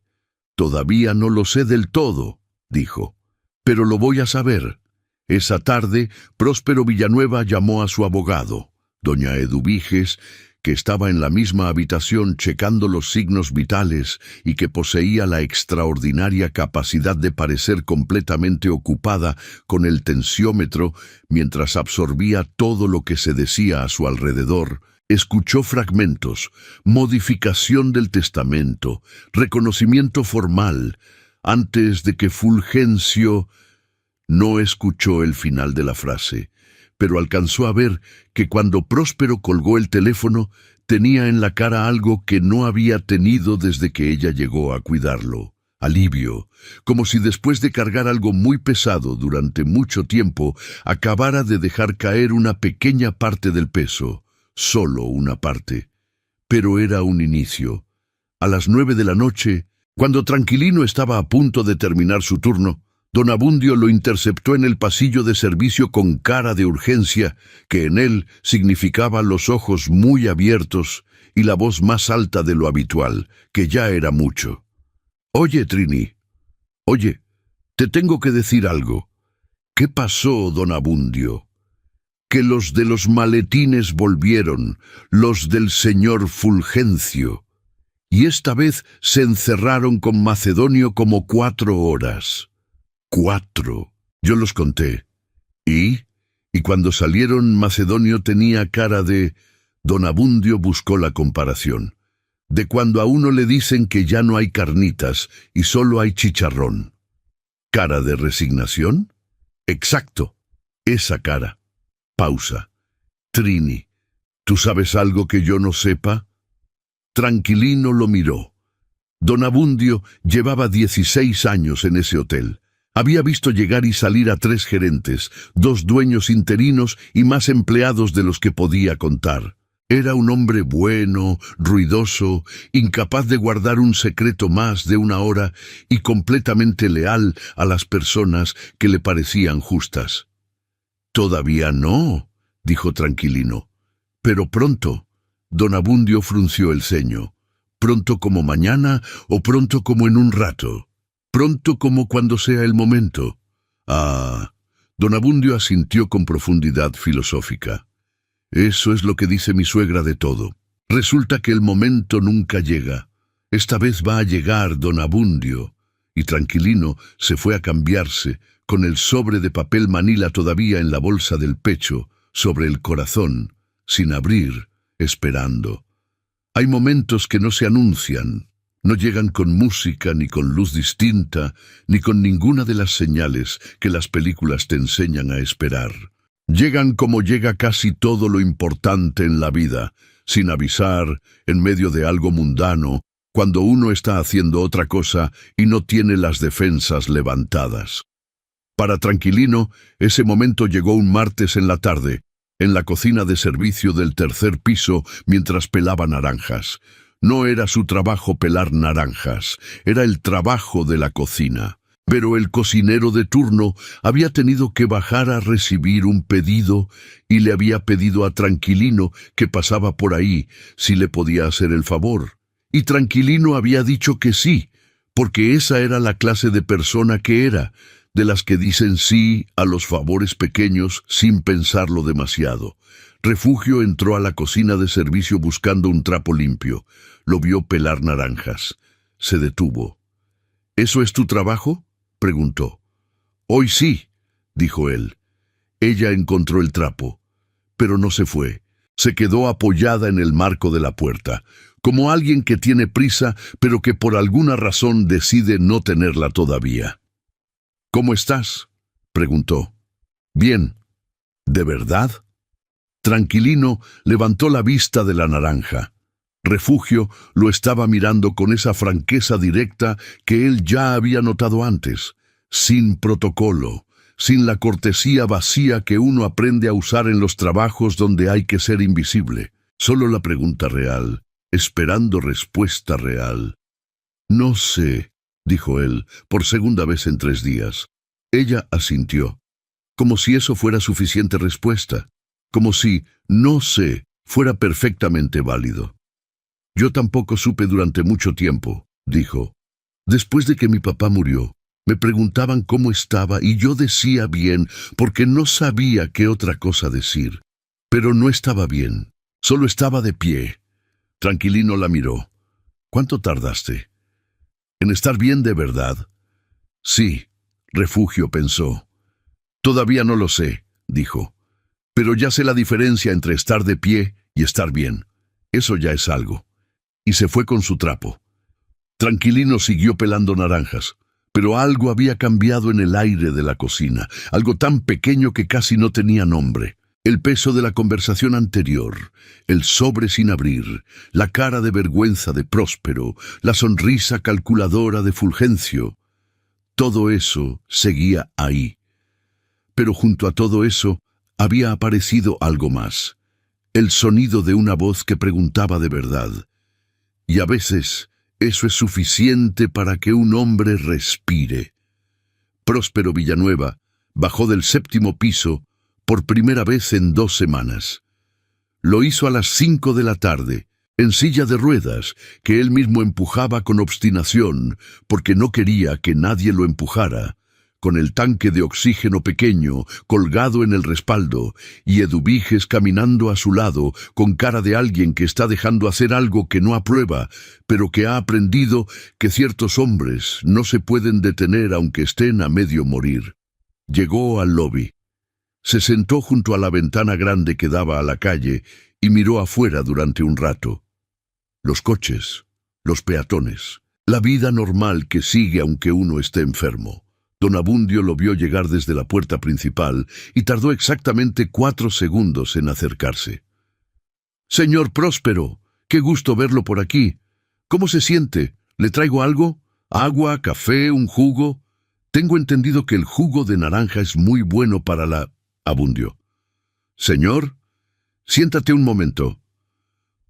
Todavía no lo sé del todo, dijo, pero lo voy a saber. Esa tarde, Próspero Villanueva llamó a su abogado, doña Eduviges, que estaba en la misma habitación checando los signos vitales y que poseía la extraordinaria capacidad de parecer completamente ocupada con el tensiómetro mientras absorbía todo lo que se decía a su alrededor. Escuchó fragmentos, modificación del testamento, reconocimiento formal, antes de que Fulgencio no escuchó el final de la frase, pero alcanzó a ver que cuando Próspero colgó el teléfono, tenía en la cara algo que no había tenido desde que ella llegó a cuidarlo. Alivio, como si después de cargar algo muy pesado durante mucho tiempo, acabara de dejar caer una pequeña parte del peso, solo una parte. Pero era un inicio. A las 9 de la noche, cuando Tranquilino estaba a punto de terminar su turno, Don Abundio lo interceptó en el pasillo de servicio con cara de urgencia, que en él significaba los ojos muy abiertos y la voz más alta de lo habitual, que ya era mucho. «Oye, Trini, oye, te tengo que decir algo. ¿Qué pasó, don Abundio? Que los de los maletines volvieron, los del señor Fulgencio, y esta vez se encerraron con Macedonio como 4 horas. 4. Yo los conté. Y cuando salieron, Macedonio tenía cara de... Don Abundio buscó la comparación. De cuando a uno le dicen que ya no hay carnitas y solo hay chicharrón. ¿Cara de resignación? Exacto. Esa cara. Pausa. Trini, ¿tú sabes algo que yo no sepa? Tranquilino lo miró. Don Abundio llevaba 16 años en ese hotel. Había visto llegar y salir a 3 gerentes, 2 dueños interinos y más empleados de los que podía contar. Era un hombre bueno, ruidoso, incapaz de guardar un secreto más de una hora y completamente leal a las personas que le parecían justas. «Todavía no», dijo Tranquilino. «Pero pronto». Don Abundio frunció el ceño. «¿Pronto como mañana o pronto como en un rato? Pronto como cuando sea el momento». «Ah». Don Abundio asintió con profundidad filosófica. «Eso es lo que dice mi suegra de todo. Resulta que el momento nunca llega. Esta vez va a llegar, don Abundio». Y Tranquilino se fue a cambiarse, con el sobre de papel manila todavía en la bolsa del pecho, sobre el corazón, sin abrir, esperando. Hay momentos que no se anuncian, no llegan con música, ni con luz distinta, ni con ninguna de las señales que las películas te enseñan a esperar. Llegan como llega casi todo lo importante en la vida, sin avisar, en medio de algo mundano, cuando uno está haciendo otra cosa y no tiene las defensas levantadas. Para Tranquilino, ese momento llegó un martes en la tarde, en la cocina de servicio del 3er piso, mientras pelaba naranjas. No era su trabajo pelar naranjas, era el trabajo de la cocina. Pero el cocinero de turno había tenido que bajar a recibir un pedido y le había pedido a Tranquilino que pasaba por ahí si le podía hacer el favor. Y Tranquilino había dicho que sí, porque esa era la clase de persona que era, de las que dicen sí a los favores pequeños sin pensarlo demasiado. Refugio entró a la cocina de servicio buscando un trapo limpio. Lo vio pelar naranjas. Se detuvo. «¿Eso es tu trabajo?», preguntó. «Hoy sí», dijo él. Ella encontró el trapo, pero no se fue. Se quedó apoyada en el marco de la puerta, como alguien que tiene prisa, pero que por alguna razón decide no tenerla todavía. «¿Cómo estás?», preguntó. «Bien». «¿De verdad?». Tranquilino levantó la vista de la naranja. Refugio lo estaba mirando con esa franqueza directa que él ya había notado antes, sin protocolo, sin la cortesía vacía que uno aprende a usar en los trabajos donde hay que ser invisible. Solo la pregunta real, esperando respuesta real. «No sé», dijo él, por segunda vez en 3 días. Ella asintió, como si eso fuera suficiente respuesta, como si «no sé» fuera perfectamente válido. «Yo tampoco supe durante mucho tiempo», dijo. «Después de que mi papá murió, me preguntaban cómo estaba y yo decía bien, porque no sabía qué otra cosa decir. Pero no estaba bien, solo estaba de pie». Tranquilino la miró. «¿Cuánto tardaste?». «¿En estar bien de verdad?». «Sí», Refugio pensó. «Todavía no lo sé», dijo. «Pero ya sé la diferencia entre estar de pie y estar bien. Eso ya es algo». Y se fue con su trapo. Tranquilino siguió pelando naranjas, pero algo había cambiado en el aire de la cocina, algo tan pequeño que casi no tenía nombre. El peso de la conversación anterior, el sobre sin abrir, la cara de vergüenza de Próspero, la sonrisa calculadora de Fulgencio. Todo eso seguía ahí. Pero junto a todo eso había aparecido algo más. El sonido de una voz que preguntaba de verdad. Y a veces eso es suficiente para que un hombre respire. Próspero Villanueva bajó del 7º piso por primera vez en 2 semanas. Lo hizo a las 5 de la tarde, en silla de ruedas, que él mismo empujaba con obstinación, porque no quería que nadie lo empujara, con el tanque de oxígeno pequeño colgado en el respaldo, y Eduviges caminando a su lado con cara de alguien que está dejando hacer algo que no aprueba, pero que ha aprendido que ciertos hombres no se pueden detener aunque estén a medio morir. Llegó al lobby. Se sentó junto a la ventana grande que daba a la calle y miró afuera durante un rato. Los coches, los peatones, la vida normal que sigue aunque uno esté enfermo. Don Abundio lo vio llegar desde la puerta principal y tardó exactamente 4 segundos en acercarse. «Señor Próspero, qué gusto verlo por aquí. ¿Cómo se siente? ¿Le traigo algo? ¿Agua, café, un jugo? Tengo entendido que el jugo de naranja es muy bueno para la... Abundio. Señor, siéntate un momento.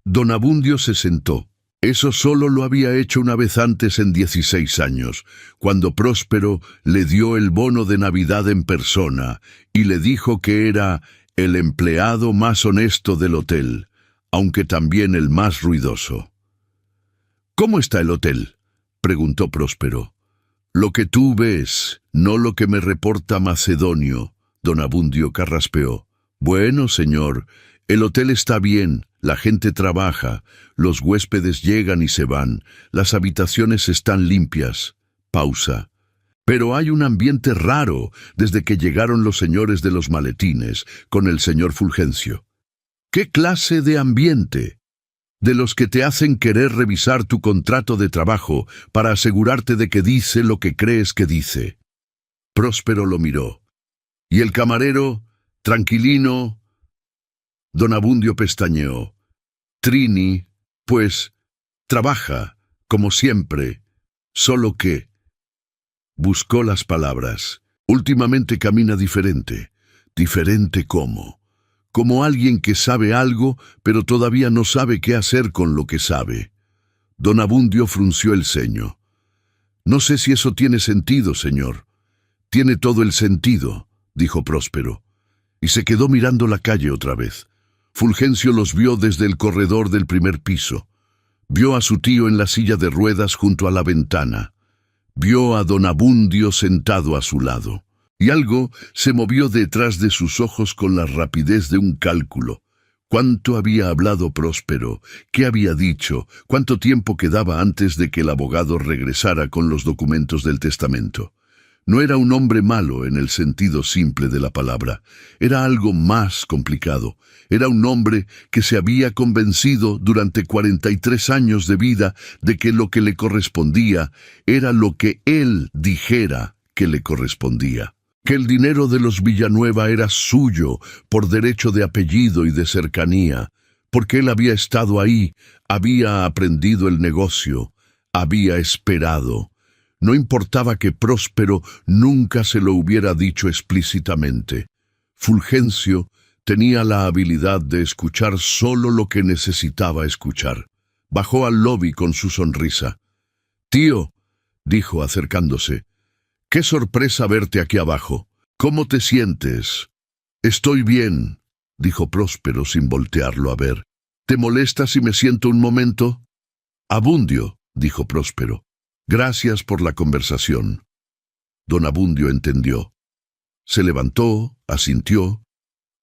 Don Abundio se sentó. Eso solo lo había hecho una vez antes en 16 años, cuando Próspero le dio el bono de Navidad en persona y le dijo que era el empleado más honesto del hotel, aunque también el más ruidoso. «¿Cómo está el hotel?», preguntó Próspero. «Lo que tú ves, no lo que me reporta Macedonio», don Abundio carraspeó. «Bueno, señor, el hotel está bien, la gente trabaja, los huéspedes llegan y se van, las habitaciones están limpias». Pausa. «Pero hay un ambiente raro desde que llegaron los señores de los maletines con el señor Fulgencio». «¿Qué clase de ambiente?». «De los que te hacen querer revisar tu contrato de trabajo para asegurarte de que dice lo que crees que dice». Próspero lo miró. «¿Y el camarero? Tranquilino». Don Abundio pestañeó. «Trini, pues, trabaja, como siempre, solo que...». Buscó las palabras. «Últimamente camina diferente». «¿Diferente cómo?». «Como alguien que sabe algo, pero todavía no sabe qué hacer con lo que sabe». Don Abundio frunció el ceño. «No sé si eso tiene sentido, señor». «Tiene todo el sentido», dijo Próspero, y se quedó mirando la calle otra vez. Fulgencio los vio desde el corredor del primer piso. Vio a su tío en la silla de ruedas junto a la ventana. Vio a don Abundio sentado a su lado. Y algo se movió detrás de sus ojos con la rapidez de un cálculo. ¿Cuánto había hablado Próspero? ¿Qué había dicho? ¿Cuánto tiempo quedaba antes de que el abogado regresara con los documentos del testamento? No era un hombre malo en el sentido simple de la palabra. Era algo más complicado. Era un hombre que se había convencido durante 43 años de vida de que lo que le correspondía era lo que él dijera que le correspondía. Que el dinero de los Villanueva era suyo por derecho de apellido y de cercanía, porque él había estado ahí, había aprendido el negocio, había esperado. No importaba que Próspero nunca se lo hubiera dicho explícitamente. Fulgencio tenía la habilidad de escuchar solo lo que necesitaba escuchar. Bajó al lobby con su sonrisa. «Tío», dijo acercándose, «qué sorpresa verte aquí abajo. ¿Cómo te sientes?» «Estoy bien», dijo Próspero sin voltearlo a ver. «¿Te molesta si me siento un momento?» «Abundio», dijo Próspero. «Gracias por la conversación». Don Abundio entendió. Se levantó, asintió,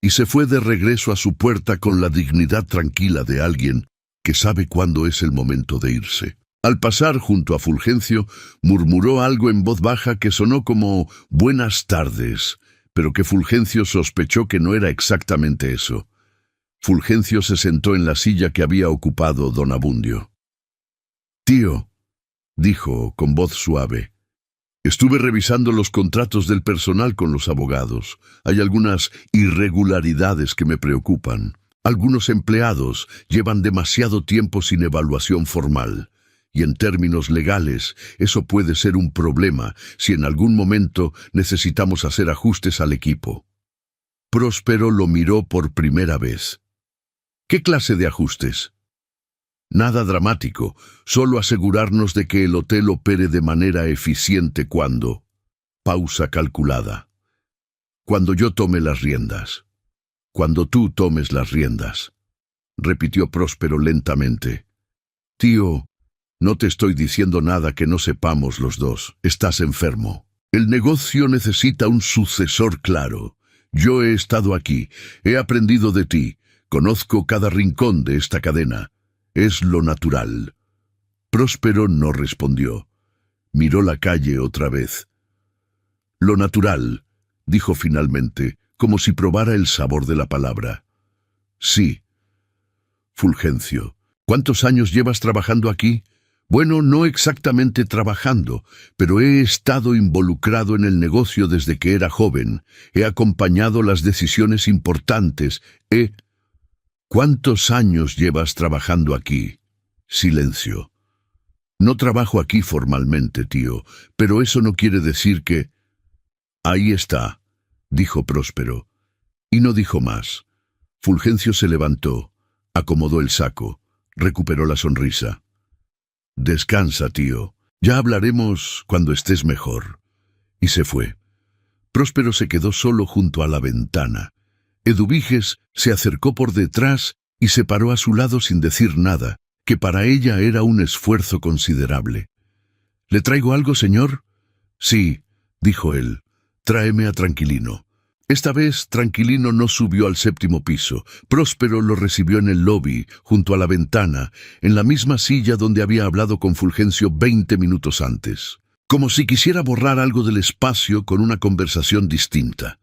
y se fue de regreso a su puerta con la dignidad tranquila de alguien que sabe cuándo es el momento de irse. Al pasar junto a Fulgencio, murmuró algo en voz baja que sonó como «buenas tardes», pero que Fulgencio sospechó que no era exactamente eso. Fulgencio se sentó en la silla que había ocupado don Abundio. «Tío», dijo con voz suave, «estuve revisando los contratos del personal con los abogados. Hay algunas irregularidades que me preocupan. Algunos empleados llevan demasiado tiempo sin evaluación formal. Y en términos legales, eso puede ser un problema si en algún momento necesitamos hacer ajustes al equipo». Próspero lo miró por primera vez. «¿Qué clase de ajustes?» «Nada dramático, solo asegurarnos de que el hotel opere de manera eficiente cuando...». Pausa calculada. «Cuando yo tome las riendas». «Cuando tú tomes las riendas», repitió Próspero lentamente. «Tío, no te estoy diciendo nada que no sepamos los dos. Estás enfermo. El negocio necesita un sucesor claro. Yo he estado aquí, he aprendido de ti, conozco cada rincón de esta cadena. Es lo natural». Próspero no respondió. Miró la calle otra vez. «Lo natural», dijo finalmente, como si probara el sabor de la palabra. «Sí». «Fulgencio, ¿cuántos años llevas trabajando aquí?» «Bueno, no exactamente trabajando, pero he estado involucrado en el negocio desde que era joven. He acompañado las decisiones importantes. «¿Cuántos años llevas trabajando aquí?» Silencio. No trabajo aquí formalmente, tío, pero eso no quiere decir que... Ahí está, dijo Próspero, y no dijo más. Fulgencio se levantó, acomodó el saco, recuperó la sonrisa. Descansa, tío. Ya hablaremos cuando estés mejor. Y se fue. Próspero se quedó solo junto a la ventana. Eduviges se acercó por detrás y se paró a su lado sin decir nada, que para ella era un esfuerzo considerable. ¿Le traigo algo, señor? Sí, dijo él. Tráeme a Tranquilino. Esta vez Tranquilino no subió al 7º piso. Próspero lo recibió en el lobby, junto a la ventana, en la misma silla donde había hablado con Fulgencio 20 minutos antes, como si quisiera borrar algo del espacio con una conversación distinta.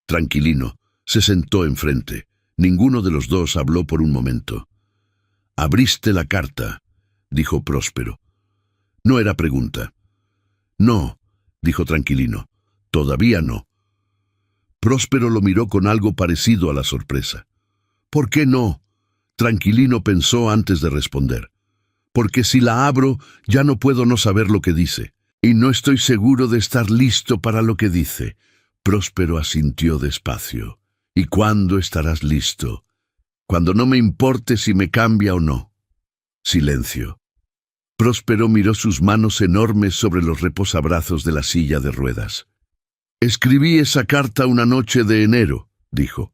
Tranquilino se sentó enfrente. Ninguno de los dos habló por un momento. «Abriste la carta», dijo Próspero. No era pregunta. «No», dijo Tranquilino. «Todavía no». Próspero lo miró con algo parecido a la sorpresa. «¿Por qué no?», Tranquilino pensó antes de responder. «Porque si la abro, ya no puedo no saber lo que dice, y no estoy seguro de estar listo para lo que dice». Próspero asintió despacio. «¿Y cuándo estarás listo?» «Cuando no me importe si me cambia o no». Silencio. Próspero miró sus manos enormes sobre los reposabrazos de la silla de ruedas. «Escribí esa carta una noche de enero», dijo.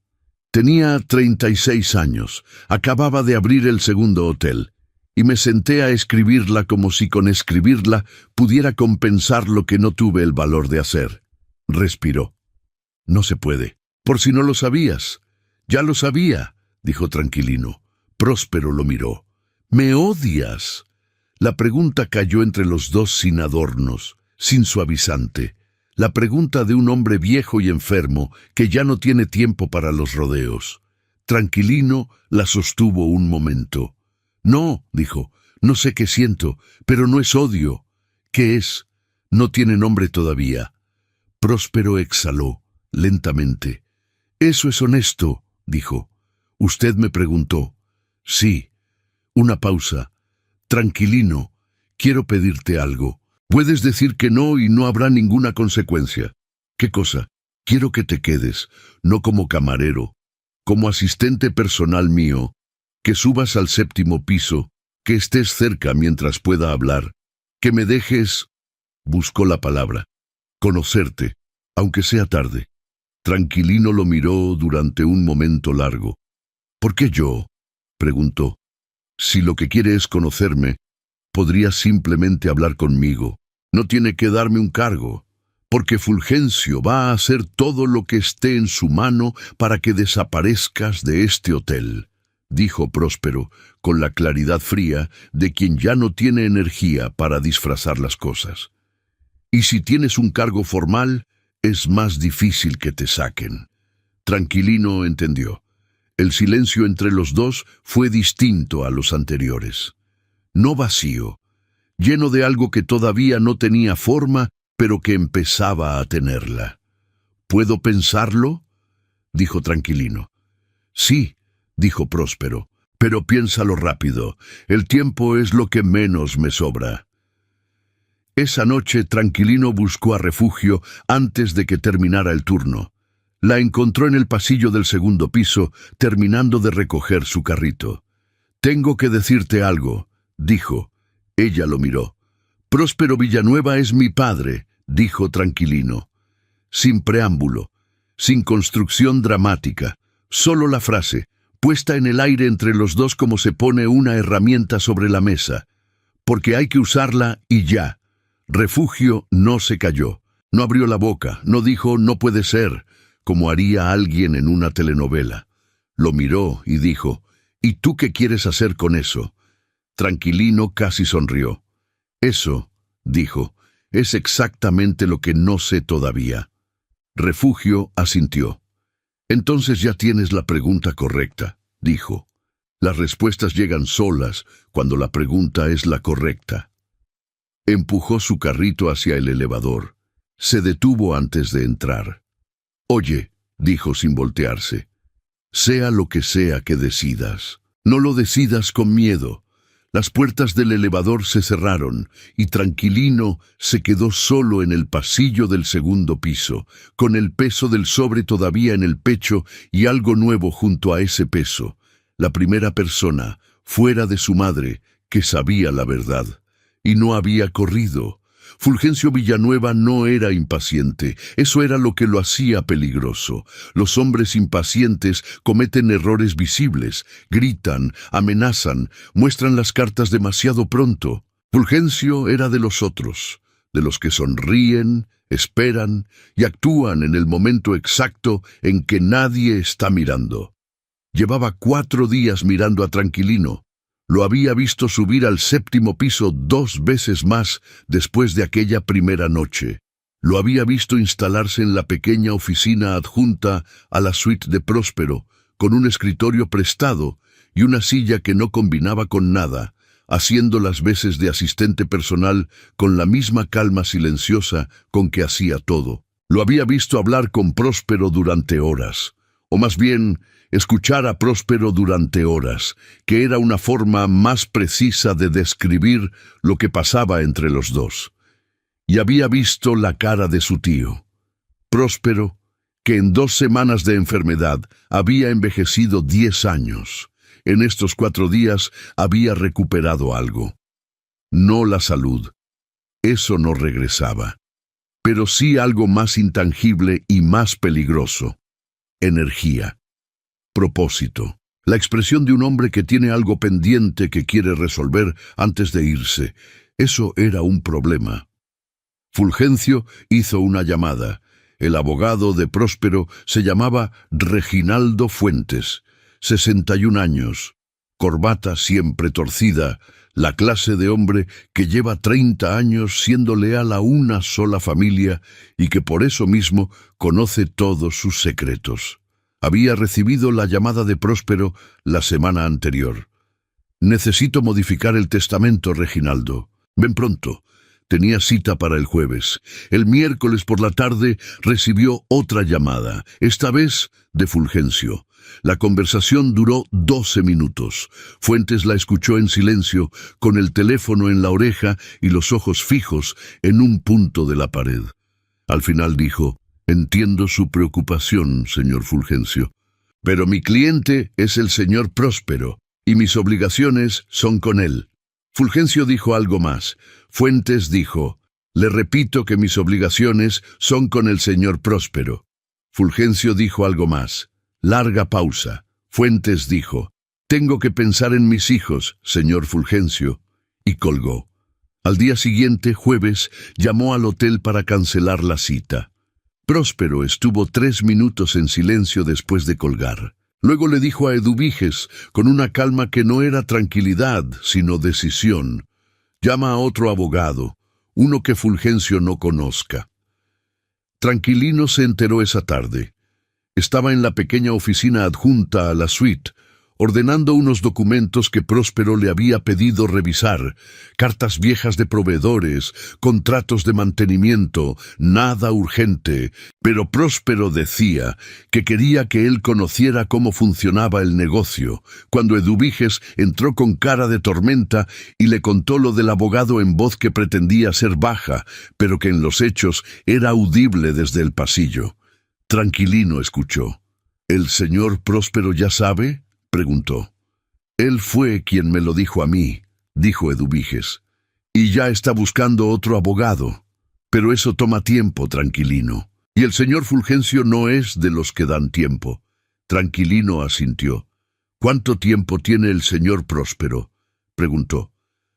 «Tenía 36 años, acababa de abrir el segundo hotel, y me senté a escribirla como si con escribirla pudiera compensar lo que no tuve el valor de hacer». Respiró. «No se puede. Por si no lo sabías». «Ya lo sabía», dijo Tranquilino. Próspero lo miró. «¿Me odias?». La pregunta cayó entre los dos sin adornos, sin suavizante. La pregunta de un hombre viejo y enfermo que ya no tiene tiempo para los rodeos. Tranquilino la sostuvo un momento. «No», dijo, «no sé qué siento, pero no es odio». «¿Qué es?». «No tiene nombre todavía». Próspero exhaló, lentamente. «Eso es honesto», dijo. «Usted me preguntó». «Sí». Una pausa. «Tranquilino, quiero pedirte algo. Puedes decir que no y no habrá ninguna consecuencia». «¿Qué cosa?». «Quiero que te quedes, no como camarero, como asistente personal mío, que subas al 7º piso, que estés cerca mientras pueda hablar, que me dejes...». Buscó la palabra. «Conocerte, aunque sea tarde». Tranquilino lo miró durante un momento largo. «¿Por qué yo?», preguntó. «Si lo que quiere es conocerme, podría simplemente hablar conmigo. No tiene que darme un cargo, porque Fulgencio va a hacer todo lo que esté en su mano para que desaparezcas de este hotel», dijo Próspero, con la claridad fría de quien ya no tiene energía para disfrazar las cosas. «Y si tienes un cargo formal, es más difícil que te saquen». Tranquilino entendió. El silencio entre los dos fue distinto a los anteriores. No vacío, lleno de algo que todavía no tenía forma, pero que empezaba a tenerla. «¿Puedo pensarlo?», dijo Tranquilino. «Sí», dijo Próspero, «pero piénsalo rápido. El tiempo es lo que menos me sobra». Esa noche Tranquilino buscó a Refugio antes de que terminara el turno. La encontró en el pasillo del 2º piso, terminando de recoger su carrito. «Tengo que decirte algo», dijo. Ella lo miró. «Próspero Villanueva es mi padre», dijo Tranquilino. Sin preámbulo, sin construcción dramática, solo la frase, puesta en el aire entre los dos como se pone una herramienta sobre la mesa. Porque hay que usarla y ya. Refugio no se calló, no abrió la boca, no dijo «no puede ser», como haría alguien en una telenovela. Lo miró y dijo, «¿Y tú qué quieres hacer con eso?». Tranquilino casi sonrió. «Eso», dijo, «es exactamente lo que no sé todavía». Refugio asintió. «Entonces ya tienes la pregunta correcta», dijo. «Las respuestas llegan solas cuando la pregunta es la correcta». Empujó su carrito hacia el elevador. Se detuvo antes de entrar. «Oye», dijo sin voltearse, «sea lo que sea que decidas, no lo decidas con miedo. Las puertas del elevador se cerraron y Tranquilino se quedó solo en el pasillo del segundo piso, con el peso del sobre todavía en el pecho y algo nuevo junto a ese peso. La primera persona, fuera de su madre, que sabía la verdad. Y no había corrido. Fulgencio Villanueva no era impaciente, eso era lo que lo hacía peligroso. Los hombres impacientes cometen errores visibles, gritan, amenazan, muestran las cartas demasiado pronto. Fulgencio era de los otros, de los que sonríen, esperan y actúan en el momento exacto en que nadie está mirando. Llevaba 4 días mirando a Tranquilino. Lo había visto subir al 7º piso 2 veces más después de aquella primera noche. Lo había visto instalarse en la pequeña oficina adjunta a la suite de Próspero, con un escritorio prestado y una silla que no combinaba con nada, haciendo las veces de asistente personal con la misma calma silenciosa con que hacía todo. Lo había visto hablar con Próspero durante horas, o más bien, escuchar a Próspero durante horas, que era una forma más precisa de describir lo que pasaba entre los dos. Y había visto la cara de su tío. Próspero, que en 2 semanas de enfermedad había envejecido 10 años. En estos 4 días había recuperado algo. No la salud. Eso no regresaba. Pero sí algo más intangible y más peligroso. Energía. Propósito. La expresión de un hombre que tiene algo pendiente que quiere resolver antes de irse. Eso era un problema. Fulgencio hizo una llamada. El abogado de Próspero se llamaba Reginaldo Fuentes, 61 años, corbata siempre torcida, la clase de hombre que lleva 30 años siendo leal a una sola familia y que por eso mismo conoce todos sus secretos. Había recibido la llamada de Próspero la semana anterior. «Necesito modificar el testamento, Reginaldo. Ven pronto». Tenía cita para el jueves. El miércoles por la tarde recibió otra llamada, esta vez de Fulgencio. La conversación duró 12 minutos. Fuentes la escuchó en silencio, con el teléfono en la oreja y los ojos fijos en un punto de la pared. Al final dijo: «Entiendo su preocupación, señor Fulgencio, pero mi cliente es el señor Próspero, y mis obligaciones son con él». Fulgencio dijo algo más. Fuentes dijo: «Le repito que mis obligaciones son con el señor Próspero». Fulgencio dijo algo más. Larga pausa. Fuentes dijo: «Tengo que pensar en mis hijos, señor Fulgencio», y colgó. Al día siguiente, jueves, llamó al hotel para cancelar la cita. Próspero estuvo 3 minutos en silencio después de colgar. Luego le dijo a Eduviges, con una calma que no era tranquilidad, sino decisión: «Llama a otro abogado, uno que Fulgencio no conozca». Tranquilino se enteró esa tarde. Estaba en la pequeña oficina adjunta a la suite, ordenando unos documentos que Próspero le había pedido revisar, cartas viejas de proveedores, contratos de mantenimiento, nada urgente, pero Próspero decía que quería que él conociera cómo funcionaba el negocio, cuando Eduviges entró con cara de tormenta y le contó lo del abogado en voz que pretendía ser baja, pero que en los hechos era audible desde el pasillo. Tranquilino escuchó. «¿El señor Próspero ya sabe?», preguntó. «Él fue quien me lo dijo a mí», dijo Eduviges, «y ya está buscando otro abogado. Pero eso toma tiempo, Tranquilino. Y el señor Fulgencio no es de los que dan tiempo». Tranquilino asintió. «¿Cuánto tiempo tiene el señor Próspero?», preguntó.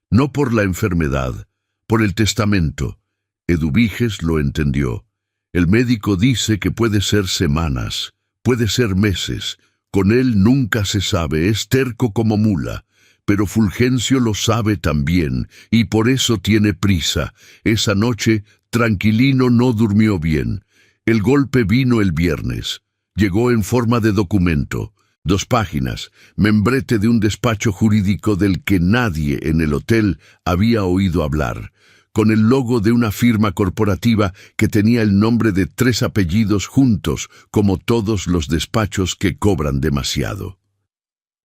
«No por la enfermedad, por el testamento». Eduviges lo entendió. «El médico dice que puede ser semanas, puede ser meses. Con él nunca se sabe, es terco como mula. Pero Fulgencio lo sabe también, y por eso tiene prisa. Esa noche, Tranquilino no durmió bien. El golpe vino el viernes. Llegó en forma de documento. 2 páginas, membrete de un despacho jurídico del que nadie en el hotel había oído hablar, con el logo de una firma corporativa que tenía el nombre de 3 apellidos juntos, como todos los despachos que cobran demasiado.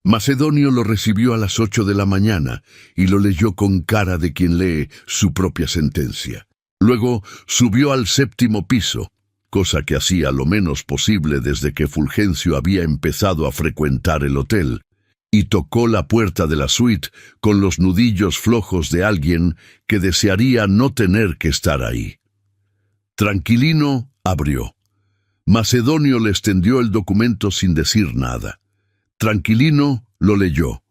Macedonio lo recibió a las 8 de la mañana y lo leyó con cara de quien lee su propia sentencia. Luego subió al 7º piso, cosa que hacía lo menos posible desde que Fulgencio había empezado a frecuentar el hotel, y tocó la puerta de la suite con los nudillos flojos de alguien que desearía no tener que estar ahí. Tranquilino abrió. Macedonio le extendió el documento sin decir nada. Tranquilino lo leyó.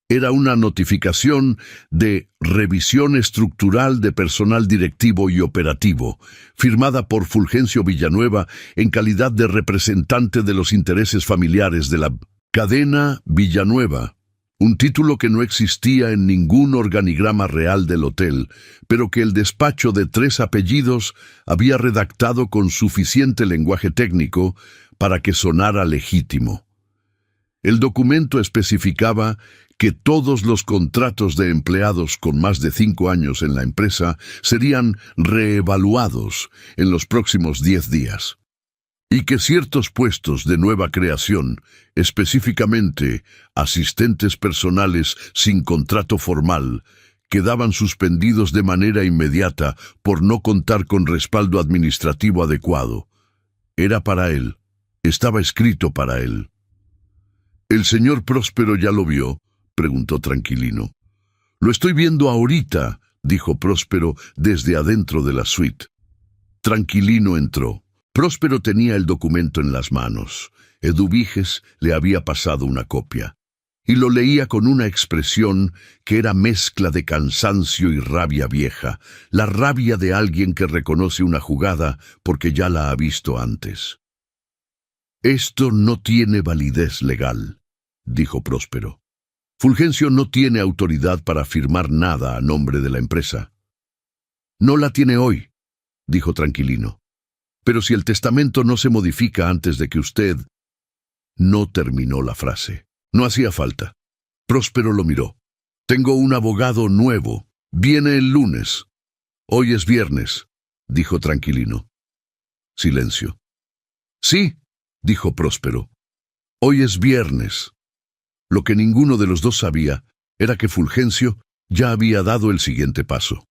Era una notificación de revisión estructural de personal directivo y operativo, firmada por Fulgencio Villanueva en calidad de representante de los intereses familiares de la cadena Villanueva, un título que no existía en ningún organigrama real del hotel, pero que el despacho de 3 apellidos había redactado con suficiente lenguaje técnico para que sonara legítimo. El documento especificaba que todos los contratos de empleados con más de 5 años en la empresa serían reevaluados en los próximos 10 días, y que ciertos puestos de nueva creación, específicamente asistentes personales sin contrato formal, quedaban suspendidos de manera inmediata por no contar con respaldo administrativo adecuado. Era para él, estaba escrito para él. ¿El señor Próspero ya lo vio?, preguntó Tranquilino. Lo estoy viendo ahorita, dijo Próspero desde adentro de la suite. Tranquilino entró. Próspero tenía el documento en las manos. Eduviges le había pasado una copia, y lo leía con una expresión que era mezcla de cansancio y rabia vieja, la rabia de alguien que reconoce una jugada porque ya la ha visto antes. «Esto no tiene validez legal», dijo Próspero. «Fulgencio no tiene autoridad para firmar nada a nombre de la empresa». «No la tiene hoy», dijo Tranquilino. «Pero si el testamento no se modifica antes de que usted...» No terminó la frase. No hacía falta. Próspero lo miró. «Tengo un abogado nuevo. Viene el lunes». «Hoy es viernes», dijo Tranquilino. Silencio. «Sí», dijo Próspero. «Hoy es viernes». Lo que ninguno de los dos sabía era que Fulgencio ya había dado el siguiente paso.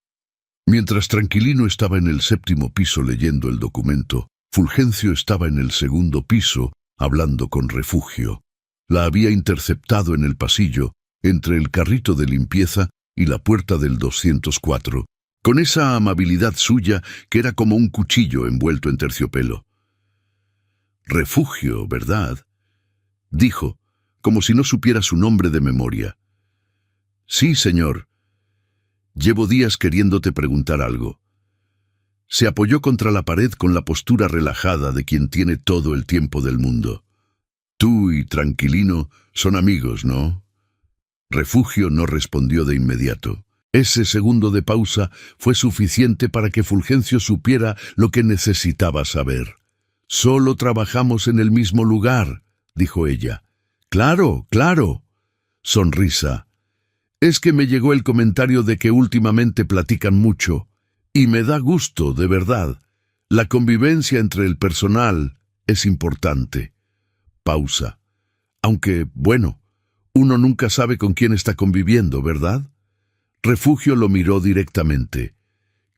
Mientras Tranquilino estaba en el 7º piso leyendo el documento, Fulgencio estaba en el 2º piso hablando con Refugio. La había interceptado en el pasillo, entre el carrito de limpieza y la puerta del 204, con esa amabilidad suya que era como un cuchillo envuelto en terciopelo. «Refugio, ¿verdad?», dijo, como si no supiera su nombre de memoria. «Sí, señor. Llevo días queriéndote preguntar algo». Se apoyó contra la pared con la postura relajada de quien tiene todo el tiempo del mundo. «Tú y Tranquilino son amigos, ¿no?». Refugio no respondió de inmediato. Ese segundo de pausa fue suficiente para que Fulgencio supiera lo que necesitaba saber. «Solo trabajamos en el mismo lugar», dijo ella. «Claro, claro». Sonrisa. «Es que me llegó el comentario de que últimamente platican mucho, y me da gusto, de verdad. La convivencia entre el personal es importante». Pausa. «Aunque, bueno, uno nunca sabe con quién está conviviendo, ¿verdad?». Refugio lo miró directamente.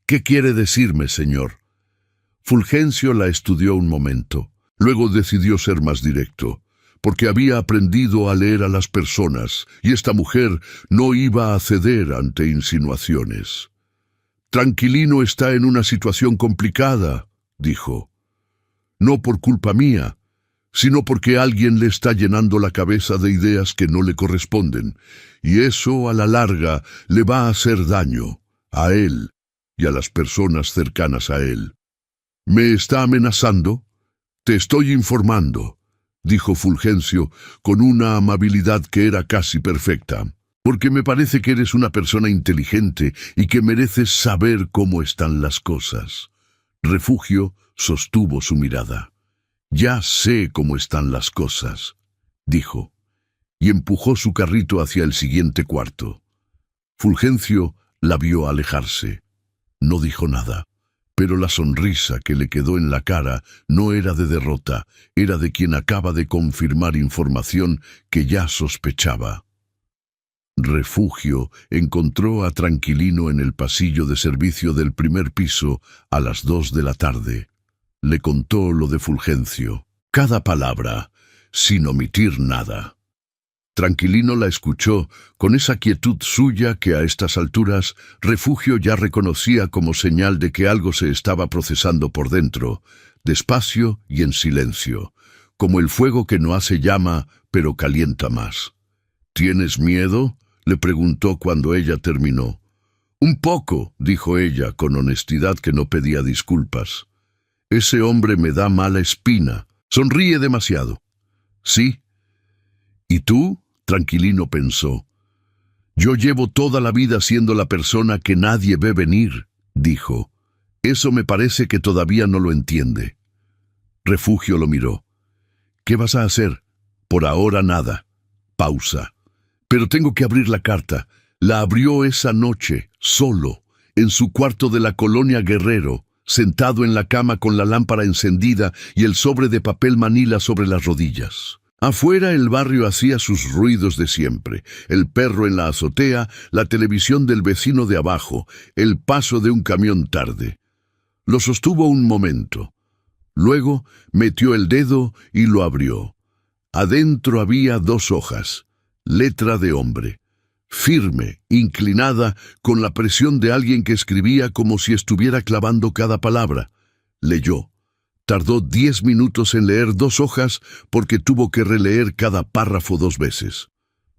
«¿Qué quiere decirme, señor?». Fulgencio la estudió un momento. Luego decidió ser más directo, porque había aprendido a leer a las personas, y esta mujer no iba a ceder ante insinuaciones. «Tranquilino está en una situación complicada», dijo. «No por culpa mía, sino porque alguien le está llenando la cabeza de ideas que no le corresponden, y eso a la larga le va a hacer daño, a él y a las personas cercanas a él». «¿Me está amenazando?». «Te estoy informando», dijo Fulgencio con una amabilidad que era casi perfecta, «porque me parece que eres una persona inteligente y que mereces saber cómo están las cosas». Refugio sostuvo su mirada. «Ya sé cómo están las cosas», dijo, y empujó su carrito hacia el siguiente cuarto. Fulgencio la vio alejarse. No dijo nada. Pero la sonrisa que le quedó en la cara no era de derrota, era de quien acaba de confirmar información que ya sospechaba. Refugio encontró a Tranquilino en el pasillo de servicio del primer piso a las 2 de la tarde. Le contó lo de Fulgencio, cada palabra, sin omitir nada. Tranquilino la escuchó con esa quietud suya que a estas alturas Refugio ya reconocía como señal de que algo se estaba procesando por dentro, despacio y en silencio, como el fuego que no hace llama pero calienta más. ¿Tienes miedo?, le preguntó cuando ella terminó. Un poco, dijo ella con honestidad que no pedía disculpas. Ese hombre me da mala espina. Sonríe demasiado. ¿Sí? ¿Y tú? Tranquilino pensó. Yo llevo toda la vida siendo la persona que nadie ve venir, dijo. Eso me parece que todavía no lo entiende. Refugio lo miró. ¿Qué vas a hacer? Por ahora nada. Pausa. Pero tengo que abrir la carta. La abrió esa noche, solo, en su cuarto de la colonia Guerrero, sentado en la cama con la lámpara encendida y el sobre de papel manila sobre las rodillas. Afuera el barrio hacía sus ruidos de siempre, el perro en la azotea, la televisión del vecino de abajo, el paso de un camión tarde. Lo sostuvo un momento. Luego metió el dedo y lo abrió. Adentro había 2 hojas, letra de hombre, firme, inclinada, con la presión de alguien que escribía como si estuviera clavando cada palabra. Leyó. Tardó 10 minutos en leer 2 hojas porque tuvo que releer cada párrafo 2 veces.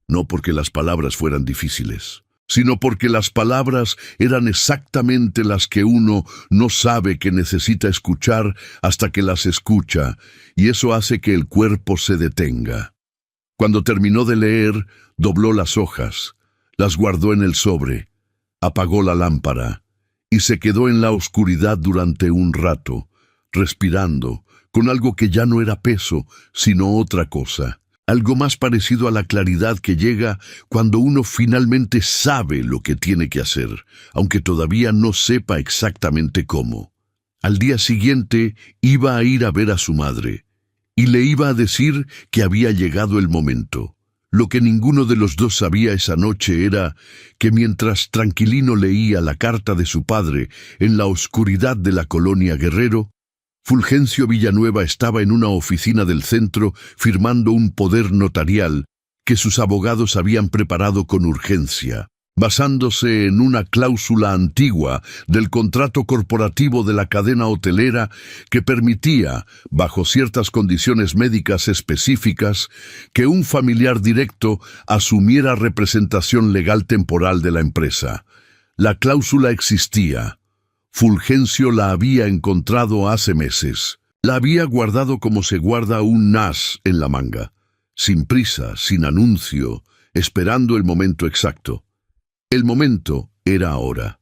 No porque las palabras fueran difíciles, sino porque las palabras eran exactamente las que uno no sabe que necesita escuchar hasta que las escucha, y eso hace que el cuerpo se detenga. Cuando terminó de leer, dobló las hojas, las guardó en el sobre, apagó la lámpara y se quedó en la oscuridad durante un rato, respirando, con algo que ya no era peso, sino otra cosa, algo más parecido a la claridad que llega cuando uno finalmente sabe lo que tiene que hacer, aunque todavía no sepa exactamente cómo. Al día siguiente iba a ir a ver a su madre, y le iba a decir que había llegado el momento. Lo que ninguno de los dos sabía esa noche era que mientras Tranquilino leía la carta de su padre en la oscuridad de la colonia Guerrero, Fulgencio Villanueva estaba en una oficina del centro firmando un poder notarial que sus abogados habían preparado con urgencia, basándose en una cláusula antigua del contrato corporativo de la cadena hotelera que permitía, bajo ciertas condiciones médicas específicas, que un familiar directo asumiera representación legal temporal de la empresa. La cláusula existía. Fulgencio la había encontrado hace meses. La había guardado como se guarda un as en la manga, sin prisa, sin anuncio, esperando el momento exacto. El momento era ahora.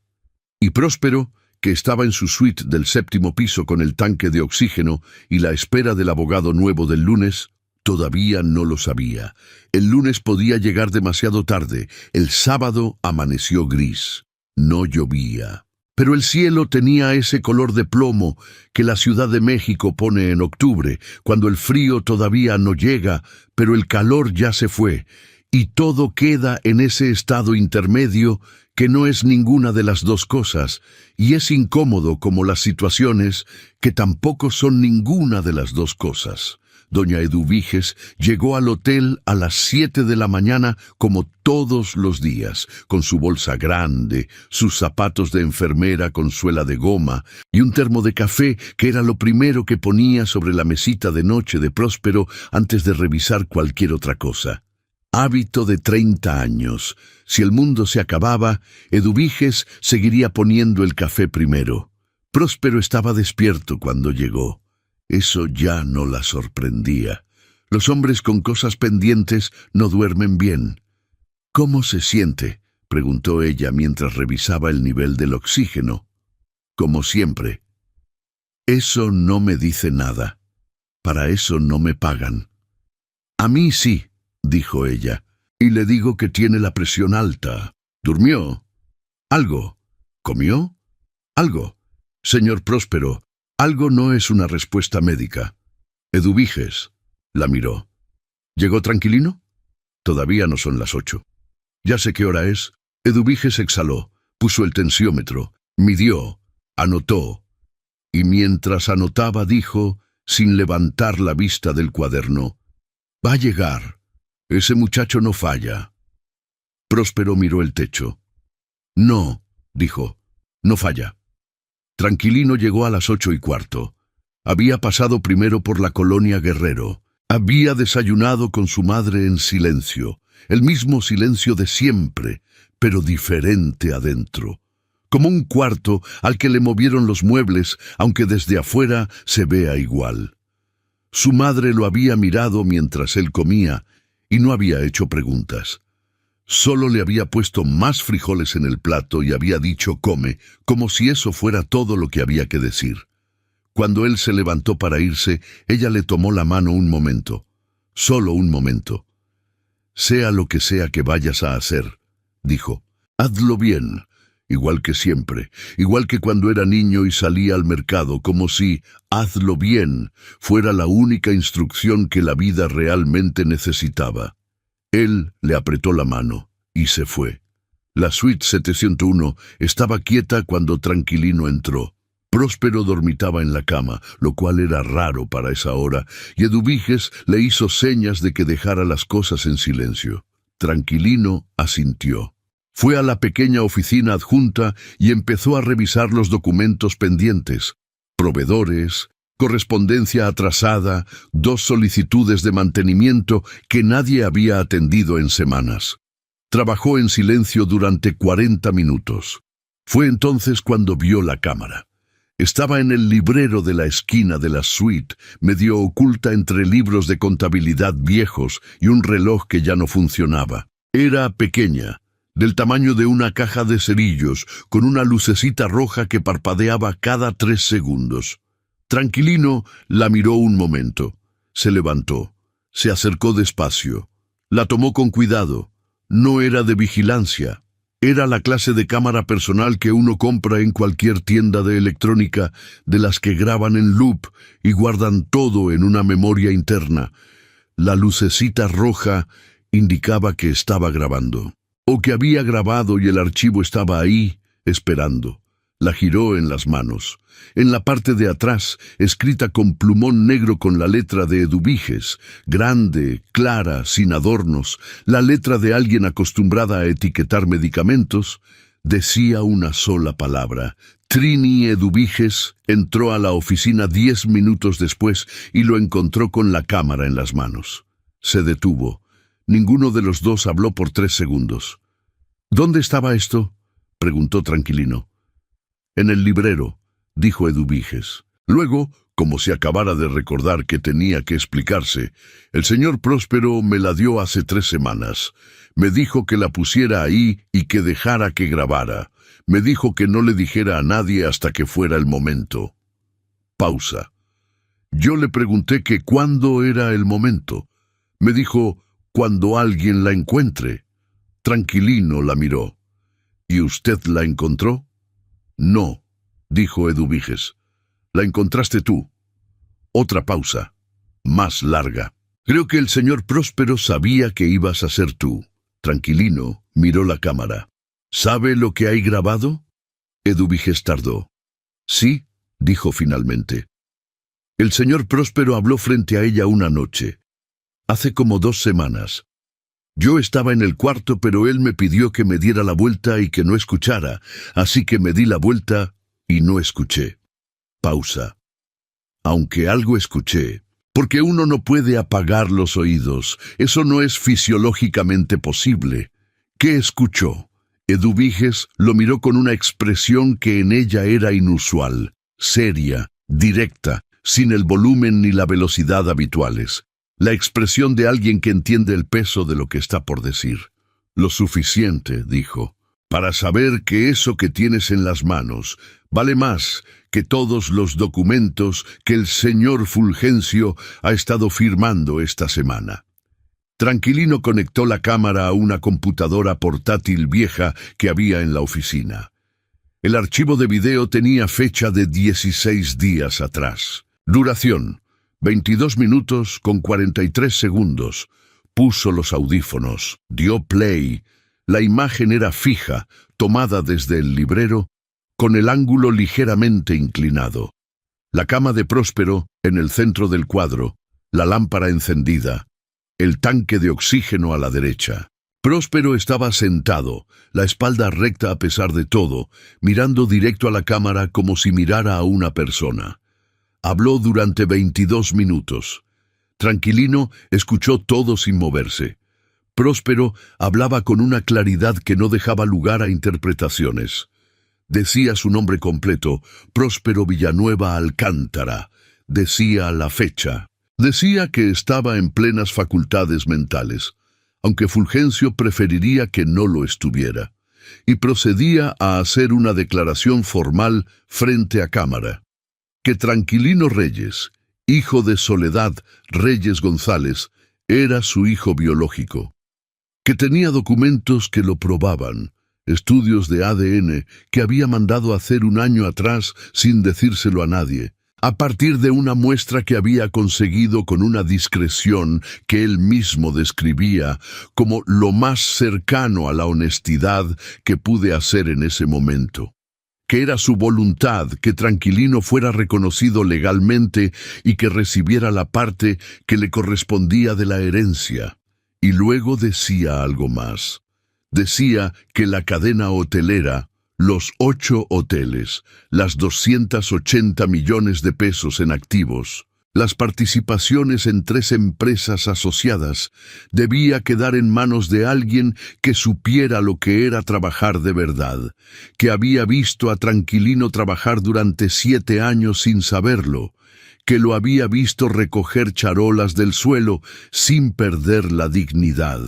Y Próspero, que estaba en su suite del 7º piso con el tanque de oxígeno y la espera del abogado nuevo del lunes, todavía no lo sabía. El lunes podía llegar demasiado tarde. El sábado amaneció gris. No llovía. Pero el cielo tenía ese color de plomo que la Ciudad de México pone en octubre, cuando el frío todavía no llega, pero el calor ya se fue, y todo queda en ese estado intermedio que no es ninguna de las dos cosas, y es incómodo como las situaciones que tampoco son ninguna de las dos cosas. Doña Eduviges llegó al hotel a las 7 de la mañana como todos los días, con su bolsa grande, sus zapatos de enfermera con suela de goma y un termo de café que era lo primero que ponía sobre la mesita de noche de Próspero antes de revisar cualquier otra cosa. Hábito de 30 años. Si el mundo se acababa, Eduviges seguiría poniendo el café primero. Próspero estaba despierto cuando llegó. Eso ya no la sorprendía. Los hombres con cosas pendientes no duermen bien. ¿Cómo se siente?, preguntó ella mientras revisaba el nivel del oxígeno. Como siempre. Eso no me dice nada. Para eso no me pagan. A mí sí, dijo ella, y le digo que tiene la presión alta. ¿Durmió? ¿Algo? ¿Comió? Algo. Señor Próspero, algo no es una respuesta médica. Eduviges la miró. ¿Llegó Tranquilino? Todavía no son las 8. Ya sé qué hora es. Eduviges exhaló, puso el tensiómetro, midió, anotó, y mientras anotaba dijo, sin levantar la vista del cuaderno, «Va a llegar. Ese muchacho no falla». Próspero miró el techo. «No», dijo, «no falla». Tranquilino llegó a las 8:15. Había pasado primero por la colonia Guerrero. Había desayunado con su madre en silencio, el mismo silencio de siempre, pero diferente adentro, como un cuarto al que le movieron los muebles, aunque desde afuera se vea igual. Su madre lo había mirado mientras él comía y no había hecho preguntas. Solo le había puesto más frijoles en el plato y había dicho «come», como si eso fuera todo lo que había que decir. Cuando él se levantó para irse, ella le tomó la mano un momento, solo un momento. «Sea lo que sea que vayas a hacer», dijo, «hazlo bien, igual que siempre, igual que cuando era niño y salía al mercado, como si «hazlo bien» fuera la única instrucción que la vida realmente necesitaba». Él le apretó la mano y se fue. La suite 701 estaba quieta cuando Tranquilino entró. Próspero dormitaba en la cama, lo cual era raro para esa hora, y Eduviges le hizo señas de que dejara las cosas en silencio. Tranquilino asintió. Fue a la pequeña oficina adjunta y empezó a revisar los documentos pendientes. Proveedores, correspondencia atrasada, 2 solicitudes de mantenimiento que nadie había atendido en semanas. Trabajó en silencio durante 40 minutos. Fue entonces cuando vio la cámara. Estaba en el librero de la esquina de la suite, medio oculta entre libros de contabilidad viejos y un reloj que ya no funcionaba. Era pequeña, del tamaño de una caja de cerillos, con una lucecita roja que parpadeaba cada 3 segundos. Tranquilino la miró un momento. Se levantó. Se acercó despacio. La tomó con cuidado. No era de vigilancia. Era la clase de cámara personal que uno compra en cualquier tienda de electrónica, de las que graban en loop y guardan todo en una memoria interna. La lucecita roja indicaba que estaba grabando, o que había grabado y el archivo estaba ahí, esperando. La giró en las manos. En la parte de atrás, escrita con plumón negro con la letra de Eduviges, grande, clara, sin adornos, la letra de alguien acostumbrada a etiquetar medicamentos, decía una sola palabra. Trini Eduviges entró a la oficina 10 minutos después y lo encontró con la cámara en las manos. Se detuvo. Ninguno de los dos habló por 3 segundos. «¿Dónde estaba esto?», preguntó Tranquilino. «En el librero», dijo Eduviges. Luego, como si acabara de recordar que tenía que explicarse, «El señor Próspero me la dio hace 3 semanas. Me dijo que la pusiera ahí y que dejara que grabara. Me dijo que no le dijera a nadie hasta que fuera el momento». Pausa. Yo le pregunté que cuándo era el momento. Me dijo, «cuando alguien la encuentre». Tranquilino la miró. «¿Y usted la encontró?». «No», dijo Eduviges. «La encontraste tú». Otra pausa, más larga. «Creo que el señor Próspero sabía que ibas a ser tú». Tranquilino miró la cámara. «¿Sabe lo que hay grabado?». Eduviges tardó. «Sí», dijo finalmente. «El señor Próspero habló frente a ella una noche. Hace como 2 semanas. Yo estaba en el cuarto, pero él me pidió que me diera la vuelta y que no escuchara, así que me di la vuelta y no escuché». Pausa. «Aunque algo escuché, porque uno no puede apagar los oídos, eso no es fisiológicamente posible». «¿Qué escuchó?». Eduviges lo miró con una expresión que en ella era inusual, seria, directa, sin el volumen ni la velocidad habituales. La expresión de alguien que entiende el peso de lo que está por decir. «Lo suficiente», dijo, «para saber que eso que tienes en las manos vale más que todos los documentos que el señor Fulgencio ha estado firmando esta semana». Tranquilino conectó la cámara a una computadora portátil vieja que había en la oficina. El archivo de video tenía fecha de 16 días atrás. Duración: 22 minutos con 43 segundos. Puso los audífonos, dio play. La imagen era fija, tomada desde el librero, con el ángulo ligeramente inclinado. La cama de Próspero en el centro del cuadro, la lámpara encendida, el tanque de oxígeno a la derecha. Próspero estaba sentado, la espalda recta a pesar de todo, mirando directo a la cámara como si mirara a una persona. Habló durante 22 minutos. Tranquilino escuchó todo sin moverse. Próspero hablaba con una claridad que no dejaba lugar a interpretaciones. Decía su nombre completo, Próspero Villanueva Alcántara. Decía la fecha. Decía que estaba en plenas facultades mentales, aunque Fulgencio preferiría que no lo estuviera, y procedía a hacer una declaración formal frente a cámara. Que Tranquilino Reyes, hijo de Soledad Reyes González, era su hijo biológico. Que tenía documentos que lo probaban, estudios de ADN que había mandado hacer un año atrás sin decírselo a nadie, a partir de una muestra que había conseguido con una discreción que él mismo describía como lo más cercano a la honestidad que pude hacer en ese momento. Que era su voluntad que Tranquilino fuera reconocido legalmente y que recibiera la parte que le correspondía de la herencia. Y luego decía algo más. Decía que la cadena hotelera, los 8 hoteles, las 280 millones de pesos en activos, las participaciones en 3 empresas asociadas, debía quedar en manos de alguien que supiera lo que era trabajar de verdad, que había visto a Tranquilino trabajar durante 7 años sin saberlo, que lo había visto recoger charolas del suelo sin perder la dignidad.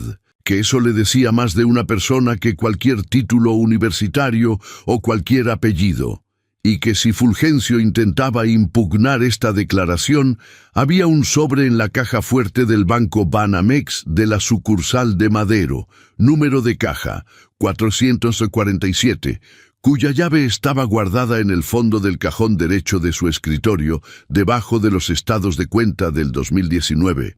Que eso le decía más de una persona que cualquier título universitario o cualquier apellido, y que si Fulgencio intentaba impugnar esta declaración, había un sobre en la caja fuerte del banco Banamex de la sucursal de Madero, número de caja 447, cuya llave estaba guardada en el fondo del cajón derecho de su escritorio, debajo de los estados de cuenta del 2019.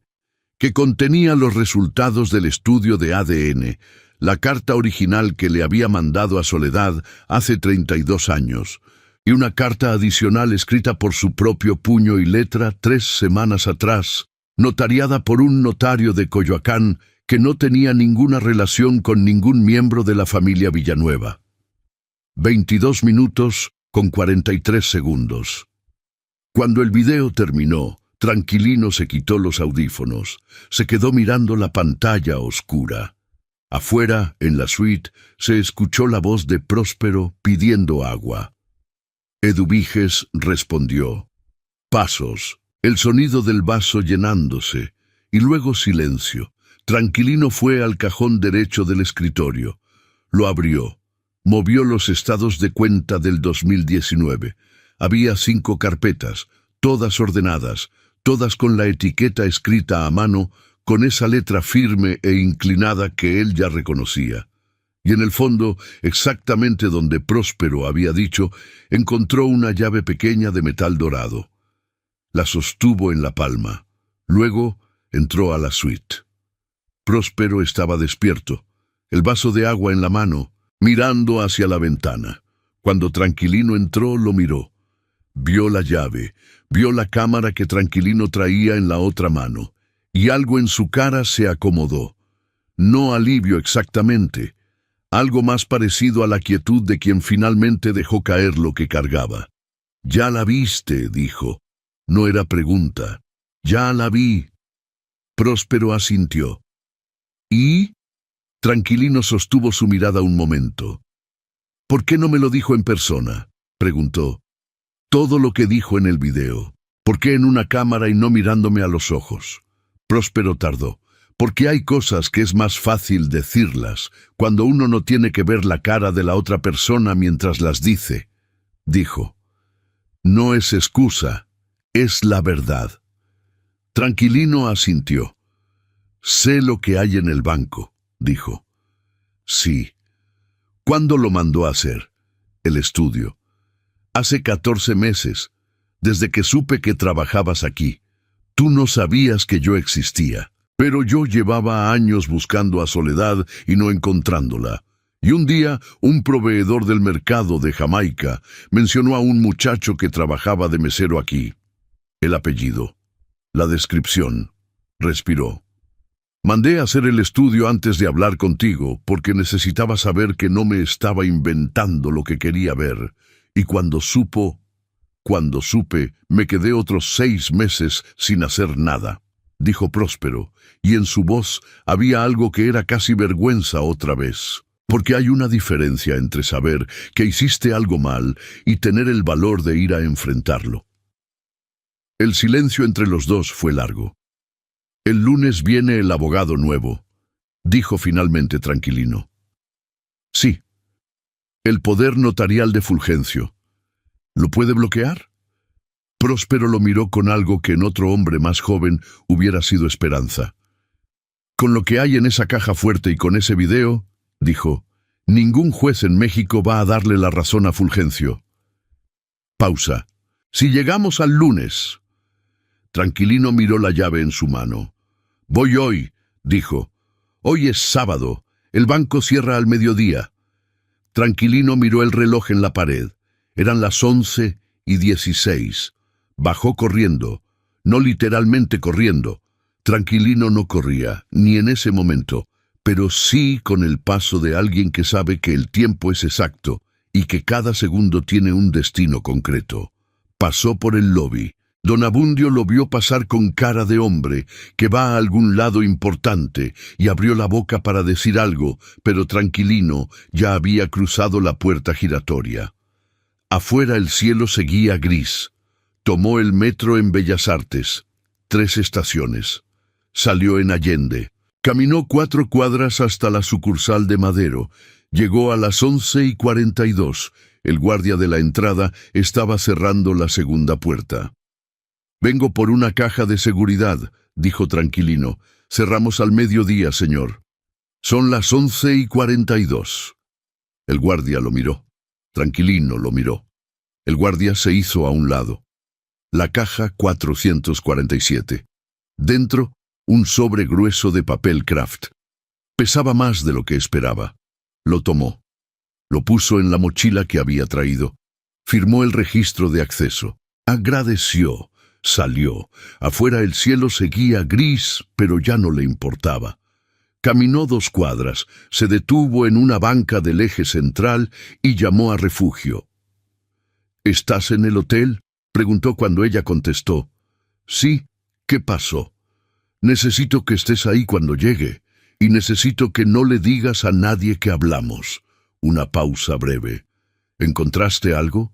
Que contenía los resultados del estudio de ADN, la carta original que le había mandado a Soledad hace 32 años, y una carta adicional escrita por su propio puño y letra 3 semanas atrás, notariada por un notario de Coyoacán que no tenía ninguna relación con ningún miembro de la familia Villanueva. 22 minutos con 43 segundos. Cuando el video terminó, Tranquilino se quitó los audífonos, se quedó mirando la pantalla oscura. Afuera, en la suite, se escuchó la voz de Próspero pidiendo agua. Eduviges respondió. Pasos, el sonido del vaso llenándose, y luego silencio. Tranquilino fue al cajón derecho del escritorio. Lo abrió. Movió los estados de cuenta del 2019. Había 5 carpetas, todas ordenadas, todas con la etiqueta escrita a mano, con esa letra firme e inclinada que él ya reconocía. Y en el fondo, exactamente donde Próspero había dicho, encontró una llave pequeña de metal dorado. La sostuvo en la palma. Luego entró a la suite. Próspero estaba despierto, el vaso de agua en la mano, mirando hacia la ventana. Cuando Tranquilino entró, lo miró. Vio la llave, vio la cámara que Tranquilino traía en la otra mano, y algo en su cara se acomodó. No alivio exactamente, algo más parecido a la quietud de quien finalmente dejó caer lo que cargaba. «Ya la viste», dijo. No era pregunta. «Ya la vi». Próspero asintió. «¿Y?» Tranquilino sostuvo su mirada un momento. «¿Por qué no me lo dijo en persona?», preguntó. «Todo lo que dijo en el video. ¿Por qué en una cámara y no mirándome a los ojos?». Próspero tardó. «Porque hay cosas que es más fácil decirlas cuando uno no tiene que ver la cara de la otra persona mientras las dice», dijo. «No es excusa, es la verdad». Tranquilino asintió. «Sé lo que hay en el banco», dijo. «Sí». «¿Cuándo lo mandó a hacer?». El estudio. Hace 14 meses, desde que supe que trabajabas aquí. Tú no sabías que yo existía, pero yo llevaba años buscando a Soledad y no encontrándola. Y un día, un proveedor del mercado de Jamaica mencionó a un muchacho que trabajaba de mesero aquí. El apellido. La descripción. Respiró. Mandé a hacer el estudio antes de hablar contigo, porque necesitaba saber que no me estaba inventando lo que quería ver. Y cuando supe, me quedé otros 6 meses sin hacer nada, dijo Próspero, y en su voz había algo que era casi vergüenza otra vez. Porque hay una diferencia entre saber que hiciste algo mal y tener el valor de ir a enfrentarlo. El silencio entre los dos fue largo. El lunes viene el abogado nuevo, dijo finalmente Tranquilino. Sí, el poder notarial de Fulgencio. ¿Lo puede bloquear? Próspero lo miró con algo que en otro hombre más joven hubiera sido esperanza. Con lo que hay en esa caja fuerte y con ese video, dijo, ningún juez en México va a darle la razón a Fulgencio. Pausa. Si llegamos al lunes. Tranquilino miró la llave en su mano. Voy hoy, dijo. Hoy es sábado. El banco cierra al mediodía. Tranquilino miró el reloj en la pared. Eran las 11:16. Bajó corriendo. No literalmente corriendo. Tranquilino no corría, ni en ese momento, pero sí con el paso de alguien que sabe que el tiempo es exacto y que cada segundo tiene un destino concreto. Pasó por el lobby. Don Abundio lo vio pasar con cara de hombre que va a algún lado importante y abrió la boca para decir algo, pero Tranquilino ya había cruzado la puerta giratoria. Afuera el cielo seguía gris. Tomó el metro en Bellas Artes. 3 estaciones. Salió en Allende. Caminó 4 cuadras hasta la sucursal de Madero. Llegó a las 11:42. El guardia de la entrada estaba cerrando la segunda puerta. Vengo por una caja de seguridad, dijo Tranquilino. Cerramos al mediodía, señor. Son las 11:42. El guardia lo miró. Tranquilino lo miró. El guardia se hizo a un lado. La caja 447. Dentro, un sobre grueso de papel Kraft. Pesaba más de lo que esperaba. Lo tomó. Lo puso en la mochila que había traído. Firmó el registro de acceso. Agradeció. Salió. Afuera el cielo seguía gris, pero ya no le importaba. Caminó 2 cuadras, se detuvo en una banca del eje central y llamó a Refugio. ¿Estás en el hotel?, preguntó cuando ella contestó. Sí, ¿qué pasó? Necesito que estés ahí cuando llegue, y necesito que no le digas a nadie que hablamos. Una pausa breve. ¿Encontraste algo?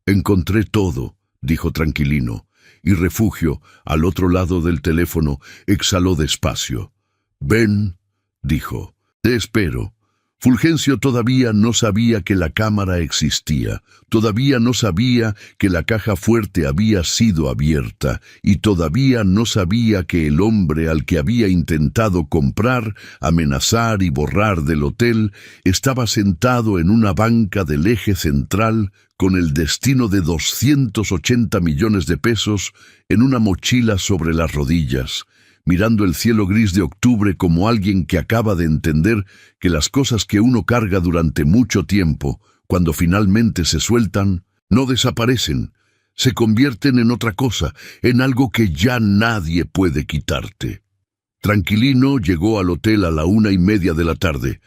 Encontré todo, dijo Tranquilino, y Refugio, al otro lado del teléfono, exhaló despacio. Ven, dijo, te espero. Fulgencio todavía no sabía que la cámara existía, todavía no sabía que la caja fuerte había sido abierta, y todavía no sabía que el hombre al que había intentado comprar, amenazar y borrar del hotel estaba sentado en una banca del eje central con el destino de 280 millones de pesos en una mochila sobre las rodillas, mirando el cielo gris de octubre como alguien que acaba de entender que las cosas que uno carga durante mucho tiempo, cuando finalmente se sueltan, no desaparecen, se convierten en otra cosa, en algo que ya nadie puede quitarte. Tranquilino llegó al hotel a la 1:30 de la tarde.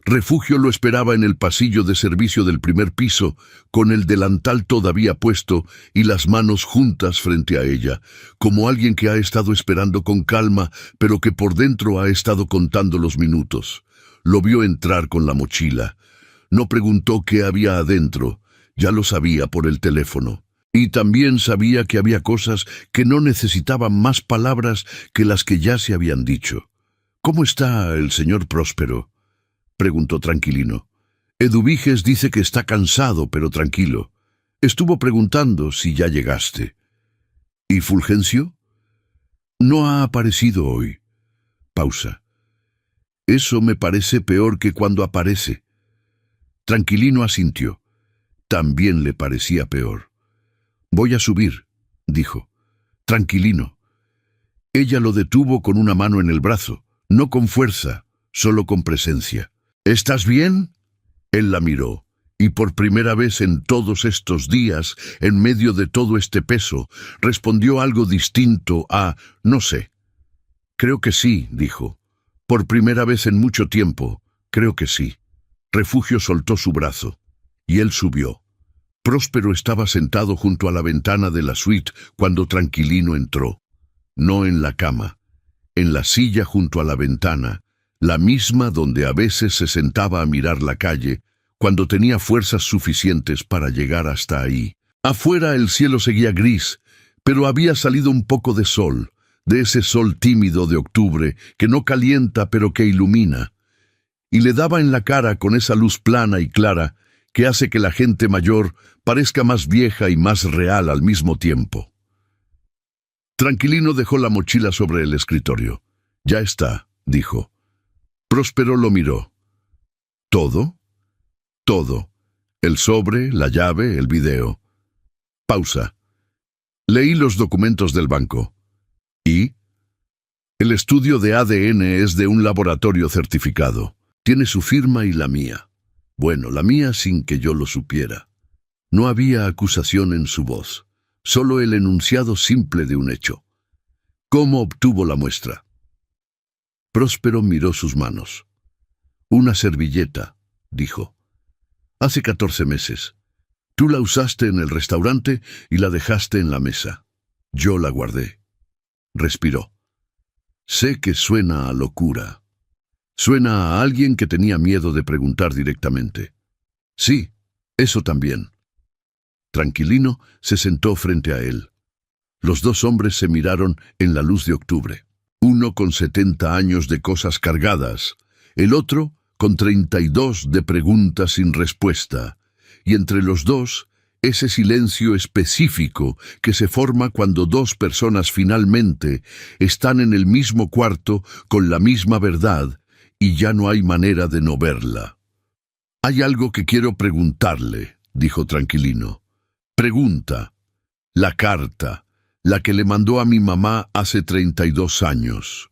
Refugio lo esperaba en el pasillo de servicio del primer piso, con el delantal todavía puesto y las manos juntas frente a ella, como alguien que ha estado esperando con calma, pero que por dentro ha estado contando los minutos. Lo vio entrar con la mochila. No preguntó qué había adentro, ya lo sabía por el teléfono. Y también sabía que había cosas que no necesitaban más palabras que las que ya se habían dicho. ¿Cómo está el señor Próspero?, preguntó Tranquilino. Eduviges dice que está cansado, pero tranquilo. Estuvo preguntando si ya llegaste. ¿Y Fulgencio? No ha aparecido hoy. Pausa. Eso me parece peor que cuando aparece. Tranquilino asintió. también le parecía peor. «Voy a subir», dijo. «Tranquilino». Ella lo detuvo con una mano en el brazo, no con fuerza, solo con presencia. «¿Estás bien?» Él la miró, y por primera vez en todos estos días, en medio de todo este peso, respondió algo distinto a «no sé». «Creo que sí», dijo. «Por primera vez en mucho tiempo, creo que sí». Refugio soltó su brazo, y él subió. Próspero estaba sentado junto a la ventana de la suite cuando Tranquilino entró. No en la cama, en la silla junto a la ventana, la misma donde a veces se sentaba a mirar la calle, cuando tenía fuerzas suficientes para llegar hasta ahí. Afuera el cielo seguía gris, pero había salido un poco de sol, de ese sol tímido de octubre, que no calienta pero que ilumina, y le daba en la cara con esa luz plana y clara que hace que la gente mayor parezca más vieja y más real al mismo tiempo. Tranquilino dejó la mochila sobre el escritorio. «Ya está», dijo. Próspero lo miró. «¿Todo?» «Todo. El sobre, la llave, el video». Pausa. «Leí los documentos del banco». «¿Y?» «El estudio de ADN es de un laboratorio certificado. Tiene su firma y la mía. Bueno, la mía sin que yo lo supiera». No había acusación en su voz, solo el enunciado simple de un hecho. «¿Cómo obtuvo la muestra?» Próspero miró sus manos. «Una servilleta», dijo. «Hace 14 meses. Tú la usaste en el restaurante y la dejaste en la mesa. Yo la guardé». Respiró. «Sé que suena a locura. Suena a alguien que tenía miedo de preguntar directamente. Sí, eso también». Tranquilino se sentó frente a él. Los dos hombres se miraron en la luz de octubre. Uno con 70 años de cosas cargadas, el otro con 32 de preguntas sin respuesta, y entre los dos, ese silencio específico que se forma cuando dos personas finalmente están en el mismo cuarto con la misma verdad y ya no hay manera de no verla. «Hay algo que quiero preguntarle», dijo Tranquilino. «Pregunta. La carta, la que le mandó a mi mamá hace 32 años».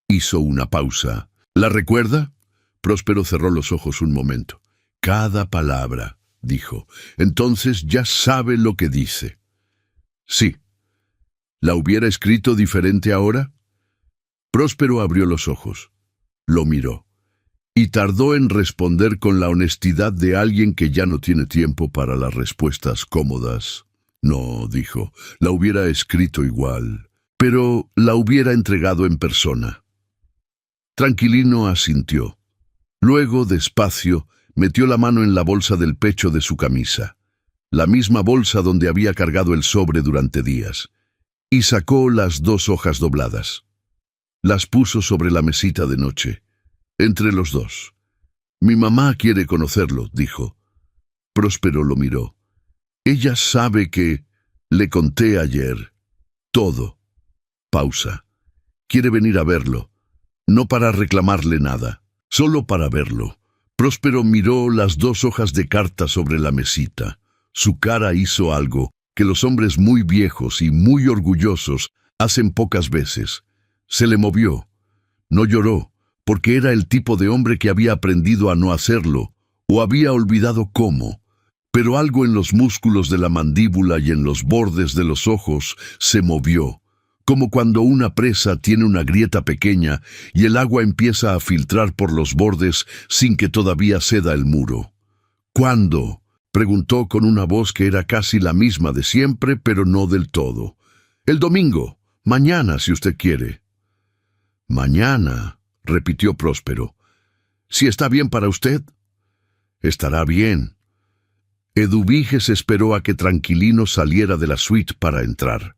Hizo una pausa. «¿La recuerda?» Próspero cerró los ojos un momento. «Cada palabra», dijo. «Entonces ya sabe lo que dice». «Sí». «¿La hubiera escrito diferente ahora?» Próspero abrió los ojos. Lo miró. Y tardó en responder con la honestidad de alguien que ya no tiene tiempo para las respuestas cómodas. «No», dijo, «la hubiera escrito igual, pero la hubiera entregado en persona». Tranquilino asintió. Luego, despacio, metió la mano en la bolsa del pecho de su camisa, la misma bolsa donde había cargado el sobre durante días, y sacó las 2 hojas dobladas. Las puso sobre la mesita de noche, entre los dos. «Mi mamá quiere conocerlo», dijo. Próspero lo miró. «Ella sabe que le conté ayer. Todo». Pausa. «Quiere venir a verlo. No para reclamarle nada, solo para verlo». Próspero miró las 2 hojas de carta sobre la mesita. Su cara hizo algo que los hombres muy viejos y muy orgullosos hacen pocas veces. Se le movió. No lloró, porque era el tipo de hombre que había aprendido a no hacerlo, o había olvidado cómo, pero algo en los músculos de la mandíbula y en los bordes de los ojos se movió, como cuando una presa tiene una grieta pequeña y el agua empieza a filtrar por los bordes sin que todavía ceda el muro. «¿Cuándo?», preguntó con una voz que era casi la misma de siempre, pero no del todo. «El domingo, mañana, si usted quiere». «Mañana», repitió Próspero. «Si está bien para usted». «Estará bien». Eduviges esperó a que Tranquilino saliera de la suite para entrar.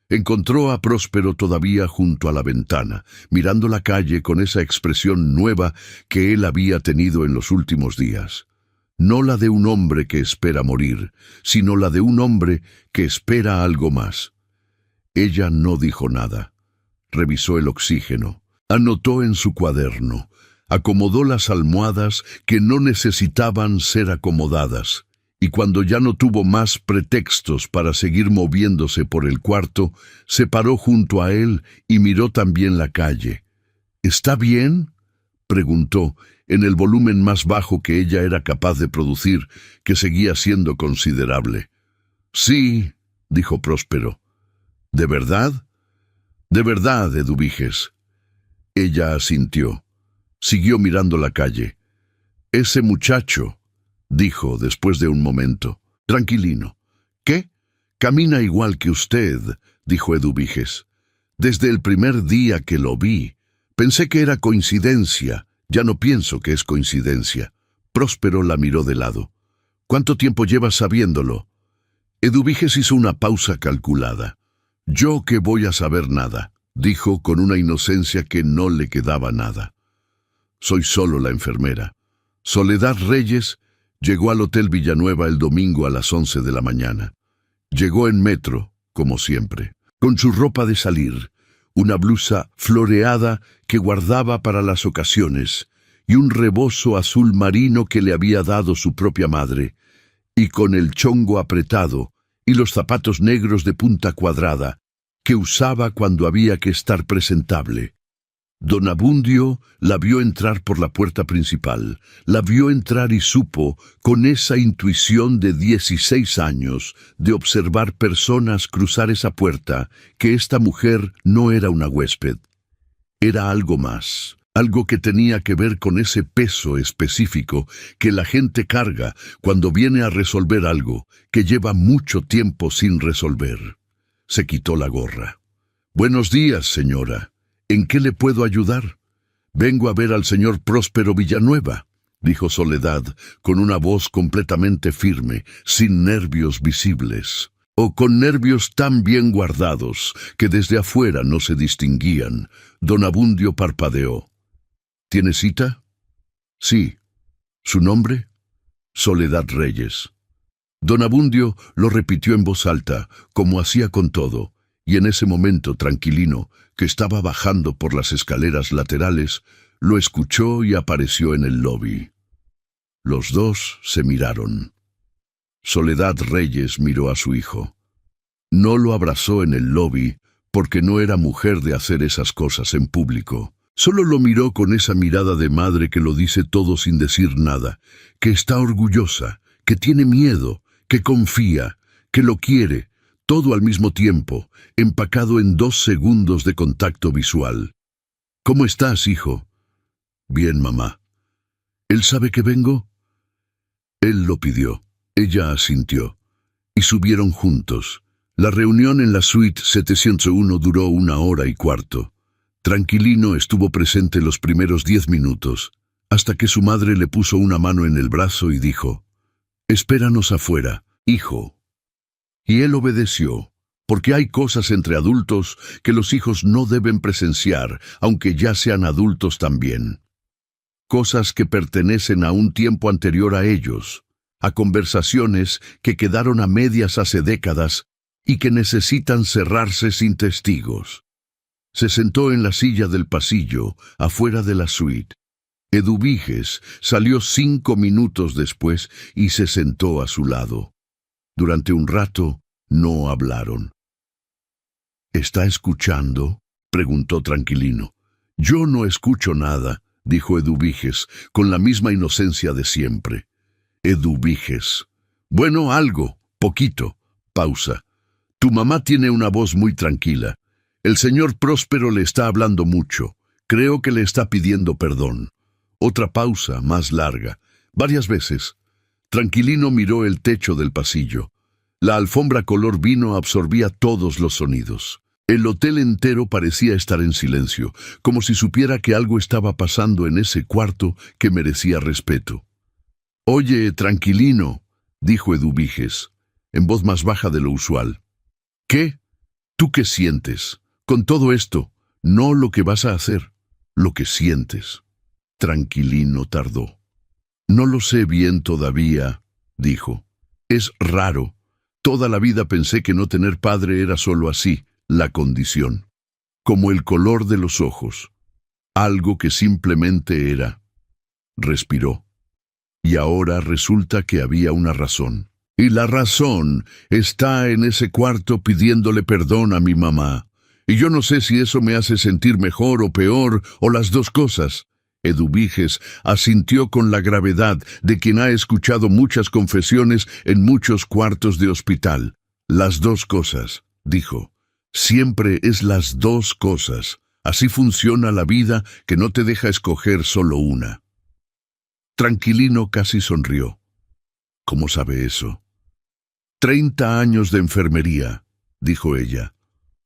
Encontró a Próspero todavía junto a la ventana, mirando la calle con esa expresión nueva que él había tenido en los últimos días. No la de un hombre que espera morir, sino la de un hombre que espera algo más. Ella no dijo nada. Revisó el oxígeno. Anotó en su cuaderno. Acomodó las almohadas que no necesitaban ser acomodadas. y cuando ya no tuvo más pretextos para seguir moviéndose por el cuarto, se paró junto a él y miró también la calle. ¿Está bien?, preguntó, en el volumen más bajo que ella era capaz de producir, que seguía siendo considerable. Sí, dijo Próspero. ¿De verdad? De verdad, Eduviges. Ella asintió. Siguió mirando la calle. Ese muchacho, dijo después de un momento. Tranquilino. ¿Qué? Camina igual que usted, dijo Eduviges. Desde el primer día que lo vi, pensé que era coincidencia. Ya no pienso que es coincidencia. Próspero la miró de lado. ¿Cuánto tiempo llevas sabiéndolo? Eduviges hizo una pausa calculada. Yo que voy a saber nada, dijo con una inocencia que no le quedaba nada. Soy solo la enfermera. Soledad Reyes llegó al Hotel Villanueva el domingo a las 11 de la mañana. Llegó en metro, como siempre, con su ropa de salir, una blusa floreada que guardaba para las ocasiones y un rebozo azul marino que le había dado su propia madre, y con el chongo apretado y los zapatos negros de punta cuadrada que usaba cuando había que estar presentable. Don Abundio la vio entrar por la puerta principal, la vio entrar y supo, con esa intuición de 16 años, de observar personas cruzar esa puerta, que esta mujer no era una huésped. Era algo más, algo que tenía que ver con ese peso específico que la gente carga cuando viene a resolver algo que lleva mucho tiempo sin resolver. Se quitó la gorra. «Buenos días, señora. ¿En qué le puedo ayudar?» «Vengo a ver al señor Próspero Villanueva», dijo Soledad, con una voz completamente firme, sin nervios visibles, o con nervios tan bien guardados que desde afuera no se distinguían. Don Abundio parpadeó. «¿Tiene cita?» «Sí». «¿Su nombre?» «Soledad Reyes». Don Abundio lo repitió en voz alta, como hacía con todo, y en ese momento Tranquilino, que estaba bajando por las escaleras laterales, lo escuchó y apareció en el lobby. Los dos se miraron. Soledad Reyes miró a su hijo. No lo abrazó en el lobby porque no era mujer de hacer esas cosas en público. Solo lo miró con esa mirada de madre que lo dice todo sin decir nada, que está orgullosa, que tiene miedo, que confía, que lo quiere, todo al mismo tiempo, empacado en 2 segundos de contacto visual. «¿Cómo estás, hijo?» «Bien, mamá». «¿Él sabe que vengo?» Él lo pidió. Ella asintió. Y subieron juntos. La reunión en la suite 701 duró 1 hora y cuarto. Tranquilino estuvo presente los primeros 10 minutos, hasta que su madre le puso una mano en el brazo y dijo: «Espéranos afuera, hijo». Y él obedeció, porque hay cosas entre adultos que los hijos no deben presenciar, aunque ya sean adultos también. Cosas que pertenecen a un tiempo anterior a ellos, a conversaciones que quedaron a medias hace décadas y que necesitan cerrarse sin testigos. Se sentó en la silla del pasillo, afuera de la suite. Eduviges salió 5 minutos después y se sentó a su lado. Durante un rato no hablaron. «¿Está escuchando?», preguntó Tranquilino. «Yo no escucho nada», dijo Eduviges, con la misma inocencia de siempre. Eduviges: «Bueno, algo, poquito». Pausa. «Tu mamá tiene una voz muy tranquila. El señor Próspero le está hablando mucho. Creo que le está pidiendo perdón». Otra pausa, más larga, varias veces. Tranquilino miró el techo del pasillo. La alfombra color vino absorbía todos los sonidos. El hotel entero parecía estar en silencio, como si supiera que algo estaba pasando en ese cuarto que merecía respeto. «Oye, Tranquilino», dijo Eduviges, en voz más baja de lo usual. «¿Qué? ¿Tú qué sientes? Con todo esto, no lo que vas a hacer, lo que sientes». Tranquilino tardó. «No lo sé bien todavía», dijo. «Es raro. Toda la vida pensé que no tener padre era solo así, la condición. Como el color de los ojos. Algo que simplemente era». Respiró. Y ahora resulta que había una razón. Y la razón está en ese cuarto pidiéndole perdón a mi mamá. Y yo no sé si eso me hace sentir mejor o peor, o las dos cosas. Eduviges asintió con la gravedad de quien ha escuchado muchas confesiones en muchos cuartos de hospital. Las dos cosas, dijo. Siempre es las dos cosas. Así funciona la vida, que no te deja escoger solo una. Tranquilino casi sonrió. ¿Cómo sabe eso? 30 años de enfermería, dijo ella.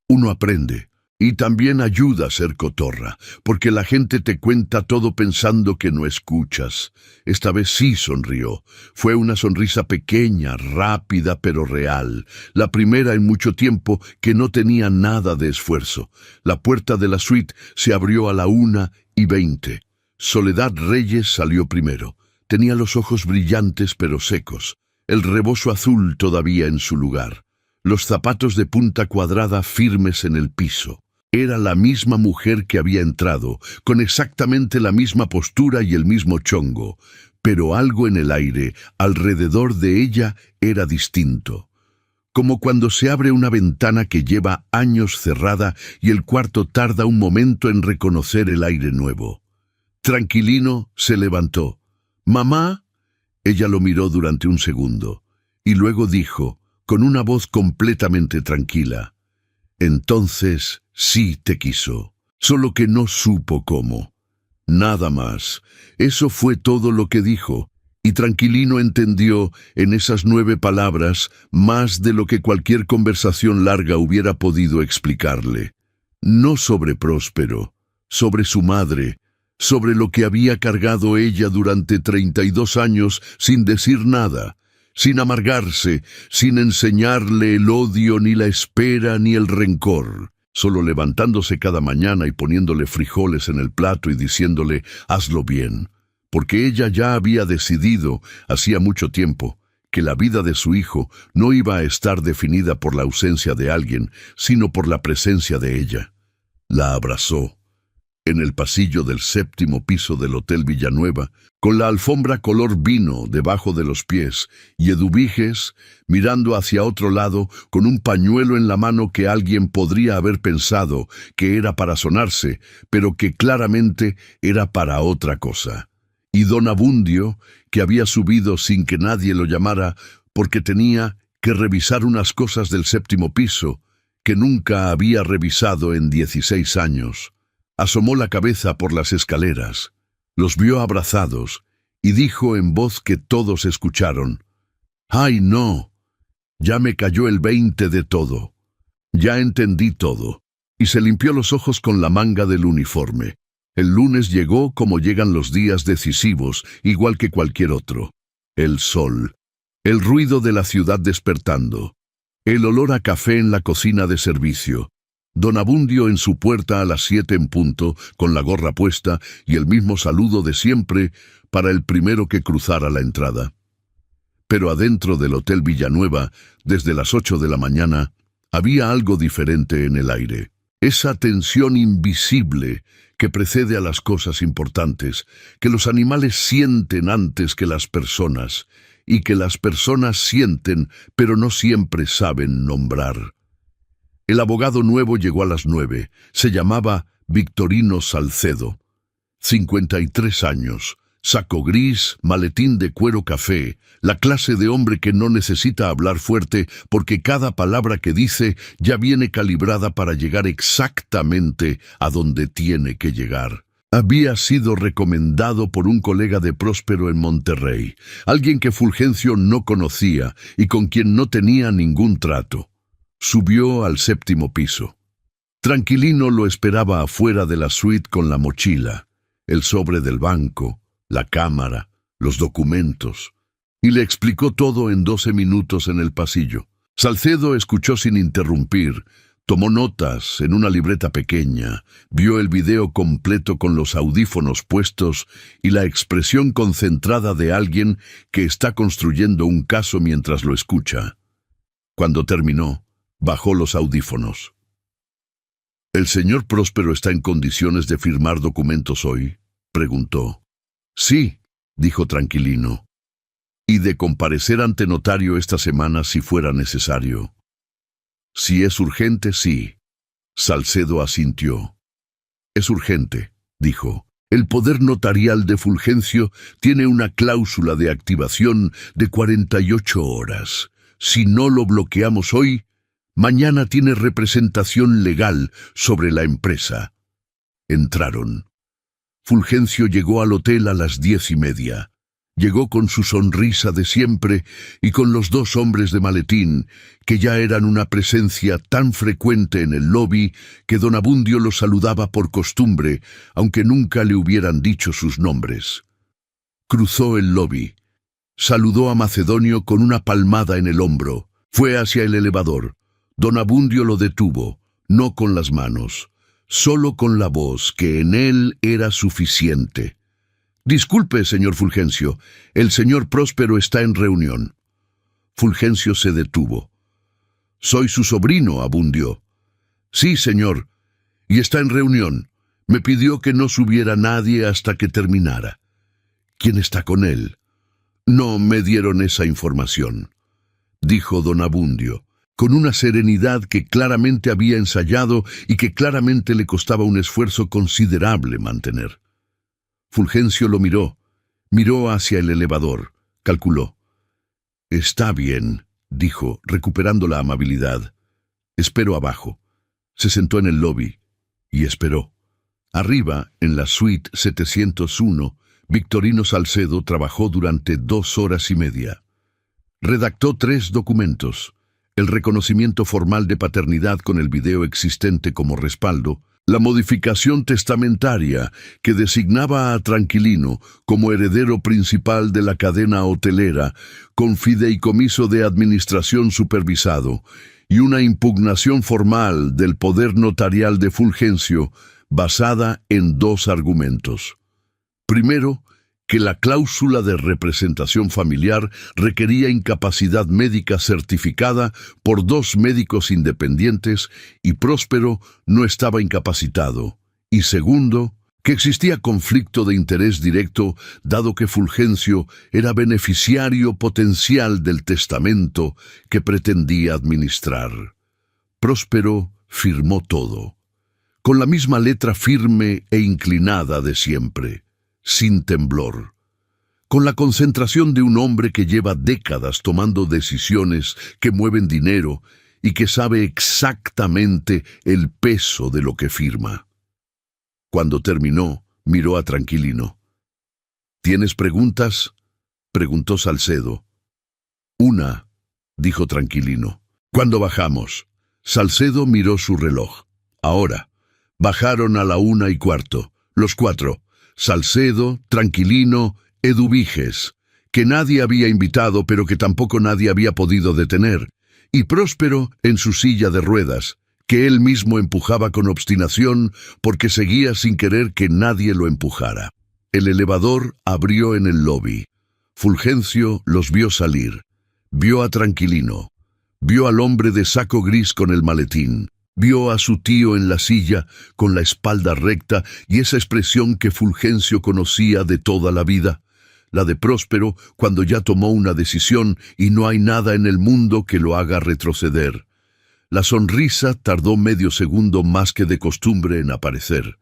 Uno aprende. Y también ayuda a ser cotorra, porque la gente te cuenta todo pensando que no escuchas. Esta vez sí sonrió. Fue una sonrisa pequeña, rápida, pero real. La primera en mucho tiempo que no tenía nada de esfuerzo. La puerta de la suite se abrió a la 1:20. Soledad Reyes salió primero. Tenía los ojos brillantes pero secos. El rebozo azul todavía en su lugar. Los zapatos de punta cuadrada firmes en el piso. Era la misma mujer que había entrado, con exactamente la misma postura y el mismo chongo, pero algo en el aire, alrededor de ella, era distinto. Como cuando se abre una ventana que lleva años cerrada y el cuarto tarda un momento en reconocer el aire nuevo. Tranquilino se levantó. «¿Mamá?» Ella lo miró durante un segundo, y luego dijo, con una voz completamente tranquila, «Entonces sí te quiso, solo que no supo cómo. Nada más. Eso fue todo lo que dijo, y Tranquilino entendió en esas 9 palabras más de lo que cualquier conversación larga hubiera podido explicarle. No sobre Próspero, sobre su madre, sobre lo que había cargado ella durante 32 años sin decir nada, sin amargarse, sin enseñarle el odio, ni la espera, ni el rencor, solo levantándose cada mañana y poniéndole frijoles en el plato y diciéndole, «Hazlo bien», porque ella ya había decidido, hacía mucho tiempo, que la vida de su hijo no iba a estar definida por la ausencia de alguien, sino por la presencia de ella. La abrazó. En el pasillo del 7º piso del Hotel Villanueva, con la alfombra color vino debajo de los pies, y Eduviges, mirando hacia otro lado, con un pañuelo en la mano que alguien podría haber pensado que era para sonarse, pero que claramente era para otra cosa. Y don Abundio, que había subido sin que nadie lo llamara, porque tenía que revisar unas cosas del 7º piso, que nunca había revisado en 16 años. Asomó la cabeza por las escaleras, los vio abrazados y dijo en voz que todos escucharon, «¡Ay, no! Ya me cayó el 20 de todo. Ya entendí todo». Y se limpió los ojos con la manga del uniforme. El lunes llegó como llegan los días decisivos, igual que cualquier otro. El sol, el ruido de la ciudad despertando, el olor a café en la cocina de servicio, don Abundio en su puerta a las 7 en punto, con la gorra puesta y el mismo saludo de siempre para el primero que cruzara la entrada. Pero adentro del Hotel Villanueva, desde las 8 de la mañana, había algo diferente en el aire. Esa tensión invisible que precede a las cosas importantes, que los animales sienten antes que las personas, y que las personas sienten pero no siempre saben nombrar. El abogado nuevo llegó a las 9. Se llamaba Victorino Salcedo. 53 años, saco gris, maletín de cuero café, la clase de hombre que no necesita hablar fuerte porque cada palabra que dice ya viene calibrada para llegar exactamente a donde tiene que llegar. Había sido recomendado por un colega de Próspero en Monterrey, alguien que Fulgencio no conocía y con quien no tenía ningún trato. Subió al 7º piso. Tranquilino lo esperaba afuera de la suite con la mochila, el sobre del banco, la cámara, los documentos, y le explicó todo en 12 minutos en el pasillo. Salcedo escuchó sin interrumpir, tomó notas en una libreta pequeña, vio el video completo con los audífonos puestos y la expresión concentrada de alguien que está construyendo un caso mientras lo escucha. Cuando terminó, bajó los audífonos. «¿El señor Próspero está en condiciones de firmar documentos hoy?», preguntó. «Sí», dijo Tranquilino. y de comparecer ante notario esta semana si fuera necesario. Si es urgente, sí. Salcedo asintió. Es urgente, dijo. El poder notarial de Fulgencio tiene una cláusula de activación de 48 horas. Si no lo bloqueamos hoy, mañana tiene representación legal sobre la empresa. Entraron. Fulgencio llegó al hotel a las 10:30. Llegó con su sonrisa de siempre y con los dos hombres de maletín, que ya eran una presencia tan frecuente en el lobby que don Abundio los saludaba por costumbre, aunque nunca le hubieran dicho sus nombres. Cruzó el lobby. Saludó a Macedonio con una palmada en el hombro. Fue hacia el elevador. Don Abundio lo detuvo, no con las manos, solo con la voz, que en él era suficiente. Disculpe, señor Fulgencio, el señor Próspero está en reunión. Fulgencio se detuvo. Soy su sobrino, Abundio. Sí, señor, y está en reunión. Me pidió que no subiera nadie hasta que terminara. ¿Quién está con él? No me dieron esa información, dijo don Abundio, con una serenidad que claramente había ensayado y que claramente le costaba un esfuerzo considerable mantener. Fulgencio lo miró hacia el elevador, calculó. Está bien, dijo, recuperando la amabilidad. Espero abajo. Se sentó en el lobby y esperó. Arriba, en la suite 701, Victorino Salcedo trabajó durante 2 horas y media. Redactó 3 documentos: el reconocimiento formal de paternidad con el video existente como respaldo, la modificación testamentaria que designaba a Tranquilino como heredero principal de la cadena hotelera, con fideicomiso de administración supervisado, y una impugnación formal del poder notarial de Fulgencio basada en 2 argumentos. Primero, que la cláusula de representación familiar requería incapacidad médica certificada por 2 médicos independientes y Próspero no estaba incapacitado. Y segundo, que existía conflicto de interés directo, dado que Fulgencio era beneficiario potencial del testamento que pretendía administrar. Próspero firmó todo, con la misma letra firme e inclinada de siempre, sin temblor, con la concentración de un hombre que lleva décadas tomando decisiones que mueven dinero y que sabe exactamente el peso de lo que firma. Cuando terminó, miró a Tranquilino. ¿Tienes preguntas?, preguntó Salcedo. Una, dijo Tranquilino. ¿Cuándo bajamos? Salcedo miró su reloj. Ahora. Bajaron a la 1:15, los 4. Salcedo, Tranquilino, Eduviges, que nadie había invitado pero que tampoco nadie había podido detener, y Próspero en su silla de ruedas, que él mismo empujaba con obstinación porque seguía sin querer que nadie lo empujara. El elevador abrió en el lobby. Fulgencio los vio salir. Vio a Tranquilino. Vio al hombre de saco gris con el maletín. Vio a su tío en la silla, con la espalda recta y esa expresión que Fulgencio conocía de toda la vida, la de Próspero cuando ya tomó una decisión y no hay nada en el mundo que lo haga retroceder. La sonrisa tardó medio segundo más que de costumbre en aparecer.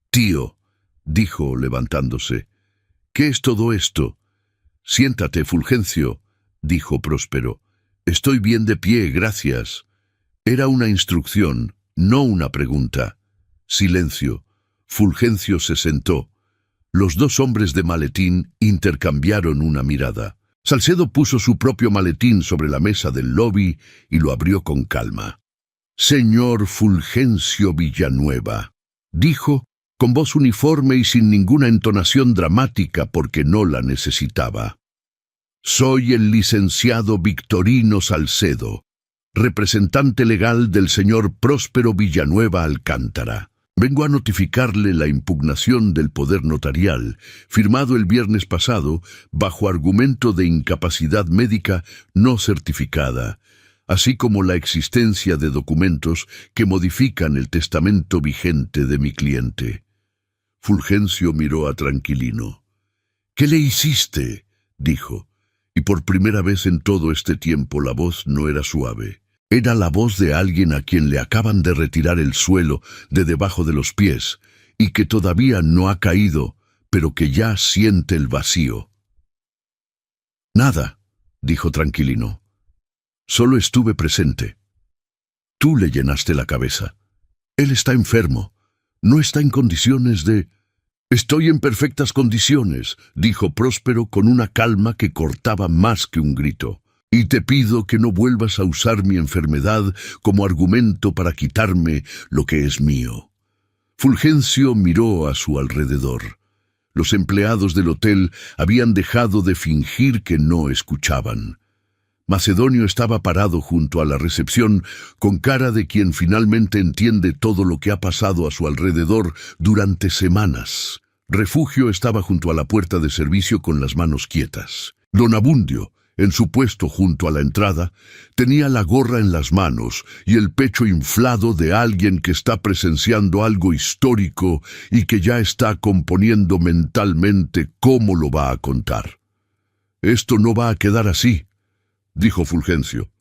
«Tío», dijo levantándose, «¿qué es todo esto?» «Siéntate, Fulgencio», dijo Próspero. «Estoy bien de pie, gracias». Era una instrucción, no una pregunta. Silencio. Fulgencio se sentó. Los 2 hombres de maletín intercambiaron una mirada. Salcedo puso su propio maletín sobre la mesa del lobby y lo abrió con calma. «Señor Fulgencio Villanueva», dijo, con voz uniforme y sin ninguna entonación dramática porque no la necesitaba. «Soy el licenciado Victorino Salcedo, representante legal del señor Próspero Villanueva Alcántara. Vengo a notificarle la impugnación del poder notarial, firmado el viernes pasado, bajo argumento de incapacidad médica no certificada, así como la existencia de documentos que modifican el testamento vigente de mi cliente». Fulgencio miró a Tranquilino. «¿Qué le hiciste?», dijo, y por primera vez en todo este tiempo la voz no era suave. Era la voz de alguien a quien le acaban de retirar el suelo de debajo de los pies, y que todavía no ha caído, pero que ya siente el vacío. «Nada», dijo Tranquilino. «Solo estuve presente. Tú le llenaste la cabeza. Él está enfermo. No está en condiciones de...» «Estoy en perfectas condiciones», dijo Próspero con una calma que cortaba más que un grito. «Y te pido que no vuelvas a usar mi enfermedad como argumento para quitarme lo que es mío». Fulgencio miró a su alrededor. Los empleados del hotel habían dejado de fingir que no escuchaban. Macedonio estaba parado junto a la recepción, con cara de quien finalmente entiende todo lo que ha pasado a su alrededor durante semanas. Refugio estaba junto a la puerta de servicio con las manos quietas. Don Abundio, en su puesto junto a la entrada, tenía la gorra en las manos y el pecho inflado de alguien que está presenciando algo histórico y que ya está componiendo mentalmente cómo lo va a contar. «Esto no va a quedar así», dijo Fulgencio.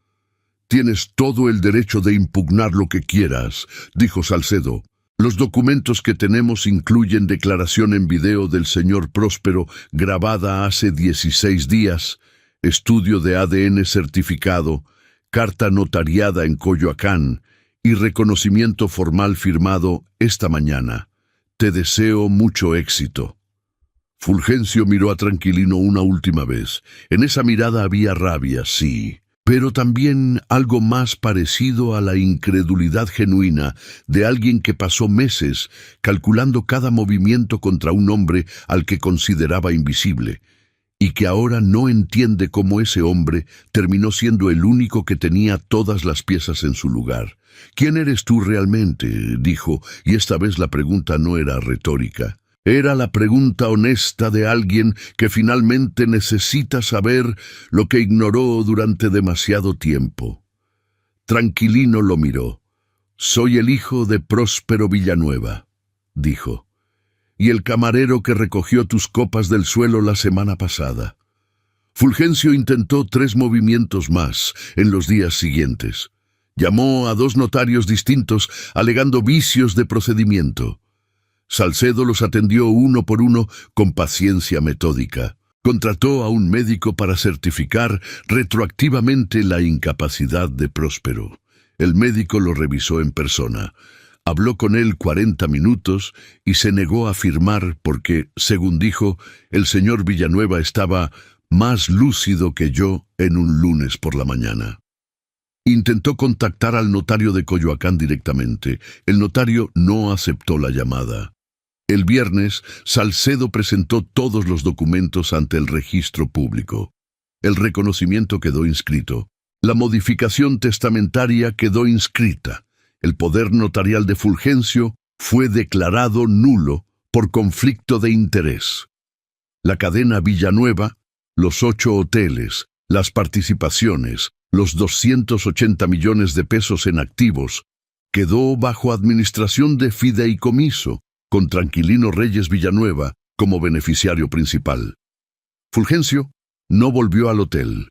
«Tienes todo el derecho de impugnar lo que quieras», dijo Salcedo. «Los documentos que tenemos incluyen declaración en video del señor Próspero grabada hace 16 días, estudio de ADN certificado, carta notariada en Coyoacán y reconocimiento formal firmado esta mañana. Te deseo mucho éxito». Fulgencio miró a Tranquilino una última vez. En esa mirada había rabia, sí, pero también algo más parecido a la incredulidad genuina de alguien que pasó meses calculando cada movimiento contra un hombre al que consideraba invisible, y que ahora no entiende cómo ese hombre terminó siendo el único que tenía todas las piezas en su lugar. «¿Quién eres tú realmente?», dijo, y esta vez la pregunta no era retórica. Era la pregunta honesta de alguien que finalmente necesita saber lo que ignoró durante demasiado tiempo. Tranquilino lo miró. «Soy el hijo de Próspero Villanueva», dijo, «y el camarero que recogió tus copas del suelo la semana pasada». Fulgencio intentó 3 movimientos más en los días siguientes. Llamó a 2 notarios distintos alegando vicios de procedimiento. Salcedo los atendió uno por uno con paciencia metódica. Contrató a un médico para certificar retroactivamente la incapacidad de Próspero. El médico lo revisó en persona. Habló con él 40 minutos y se negó a firmar porque, según dijo, el señor Villanueva estaba más lúcido que yo en un lunes por la mañana. Intentó contactar al notario de Coyoacán directamente. El notario no aceptó la llamada. El viernes, Salcedo presentó todos los documentos ante el registro público. El reconocimiento quedó inscrito. La modificación testamentaria quedó inscrita. El poder notarial de Fulgencio fue declarado nulo por conflicto de interés. La cadena Villanueva, los 8 hoteles, las participaciones, los 280 millones de pesos en activos, quedó bajo administración de fideicomiso, con Tranquilino Reyes Villanueva como beneficiario principal. Fulgencio no volvió al hotel.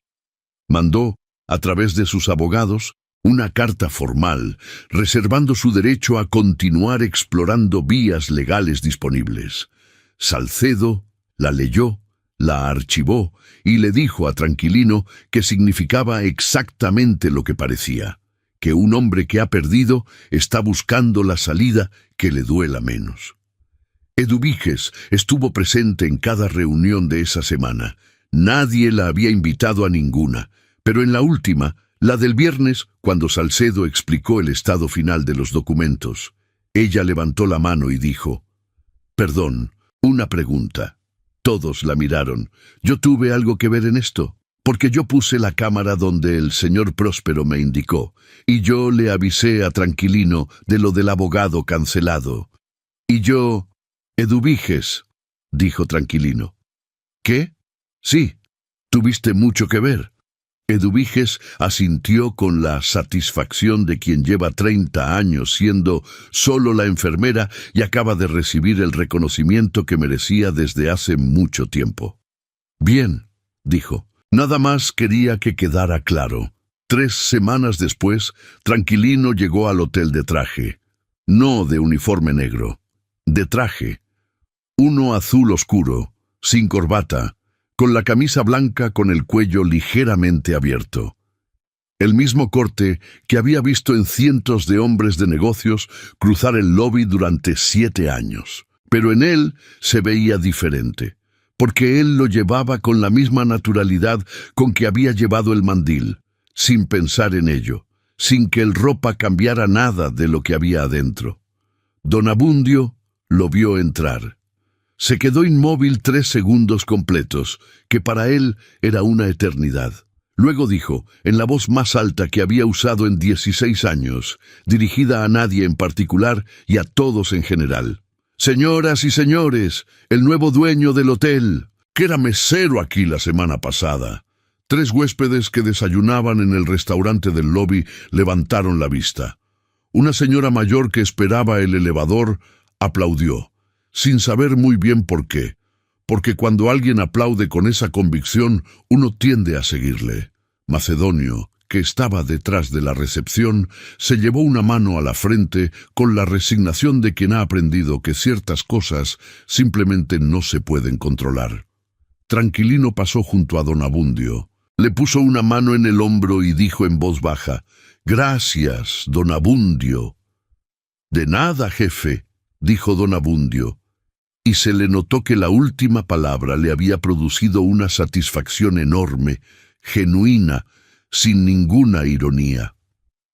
Mandó, a través de sus abogados, una carta formal reservando su derecho a continuar explorando vías legales disponibles. Salcedo la leyó, la archivó y le dijo a Tranquilino que significaba exactamente lo que parecía, que un hombre que ha perdido está buscando la salida que le duela menos. Eduviges estuvo presente en cada reunión de esa semana. Nadie la había invitado a ninguna, pero en la última, la del viernes, cuando Salcedo explicó el estado final de los documentos, ella levantó la mano y dijo: «Perdón, una pregunta». Todos la miraron. «¿Yo tuve algo que ver en esto? Porque yo puse la cámara donde el señor Próspero me indicó, y yo le avisé a Tranquilino de lo del abogado cancelado. Y yo...» «Eduviges», dijo Tranquilino. «¿Qué? Sí, tuviste mucho que ver». Eduviges asintió con la satisfacción de quien lleva 30 años siendo solo la enfermera y acaba de recibir el reconocimiento que merecía desde hace mucho tiempo. «Bien», dijo, Nada más quería que quedara claro. 3 semanas después, Tranquilino llegó al hotel de traje. No de uniforme negro, de traje. Uno azul oscuro, sin corbata, con la camisa blanca con el cuello ligeramente abierto. El mismo corte que había visto en cientos de hombres de negocios cruzar el lobby durante 7 años. Pero en él se veía diferente, porque él lo llevaba con la misma naturalidad con que había llevado el mandil, sin pensar en ello, sin que el ropa cambiara nada de lo que había adentro. Don Abundio lo vio entrar. Se quedó inmóvil 3 segundos completos, que para él era una eternidad. Luego dijo, en la voz más alta que había usado en 16 años, dirigida a nadie en particular y a todos en general: «Señoras y señores, el nuevo dueño del hotel, que era mesero aquí la semana pasada». 3 huéspedes que desayunaban en el restaurante del lobby levantaron la vista. Una señora mayor que esperaba el elevador aplaudió, sin saber muy bien por qué, porque cuando alguien aplaude con esa convicción, uno tiende a seguirle. Macedonio, que estaba detrás de la recepción, se llevó una mano a la frente con la resignación de quien ha aprendido que ciertas cosas simplemente no se pueden controlar. Tranquilino pasó junto a don Abundio. Le puso una mano en el hombro y dijo en voz baja: «Gracias, don Abundio». «De nada, jefe», dijo don Abundio, y se le notó que la última palabra le había producido una satisfacción enorme, genuina, sin ninguna ironía.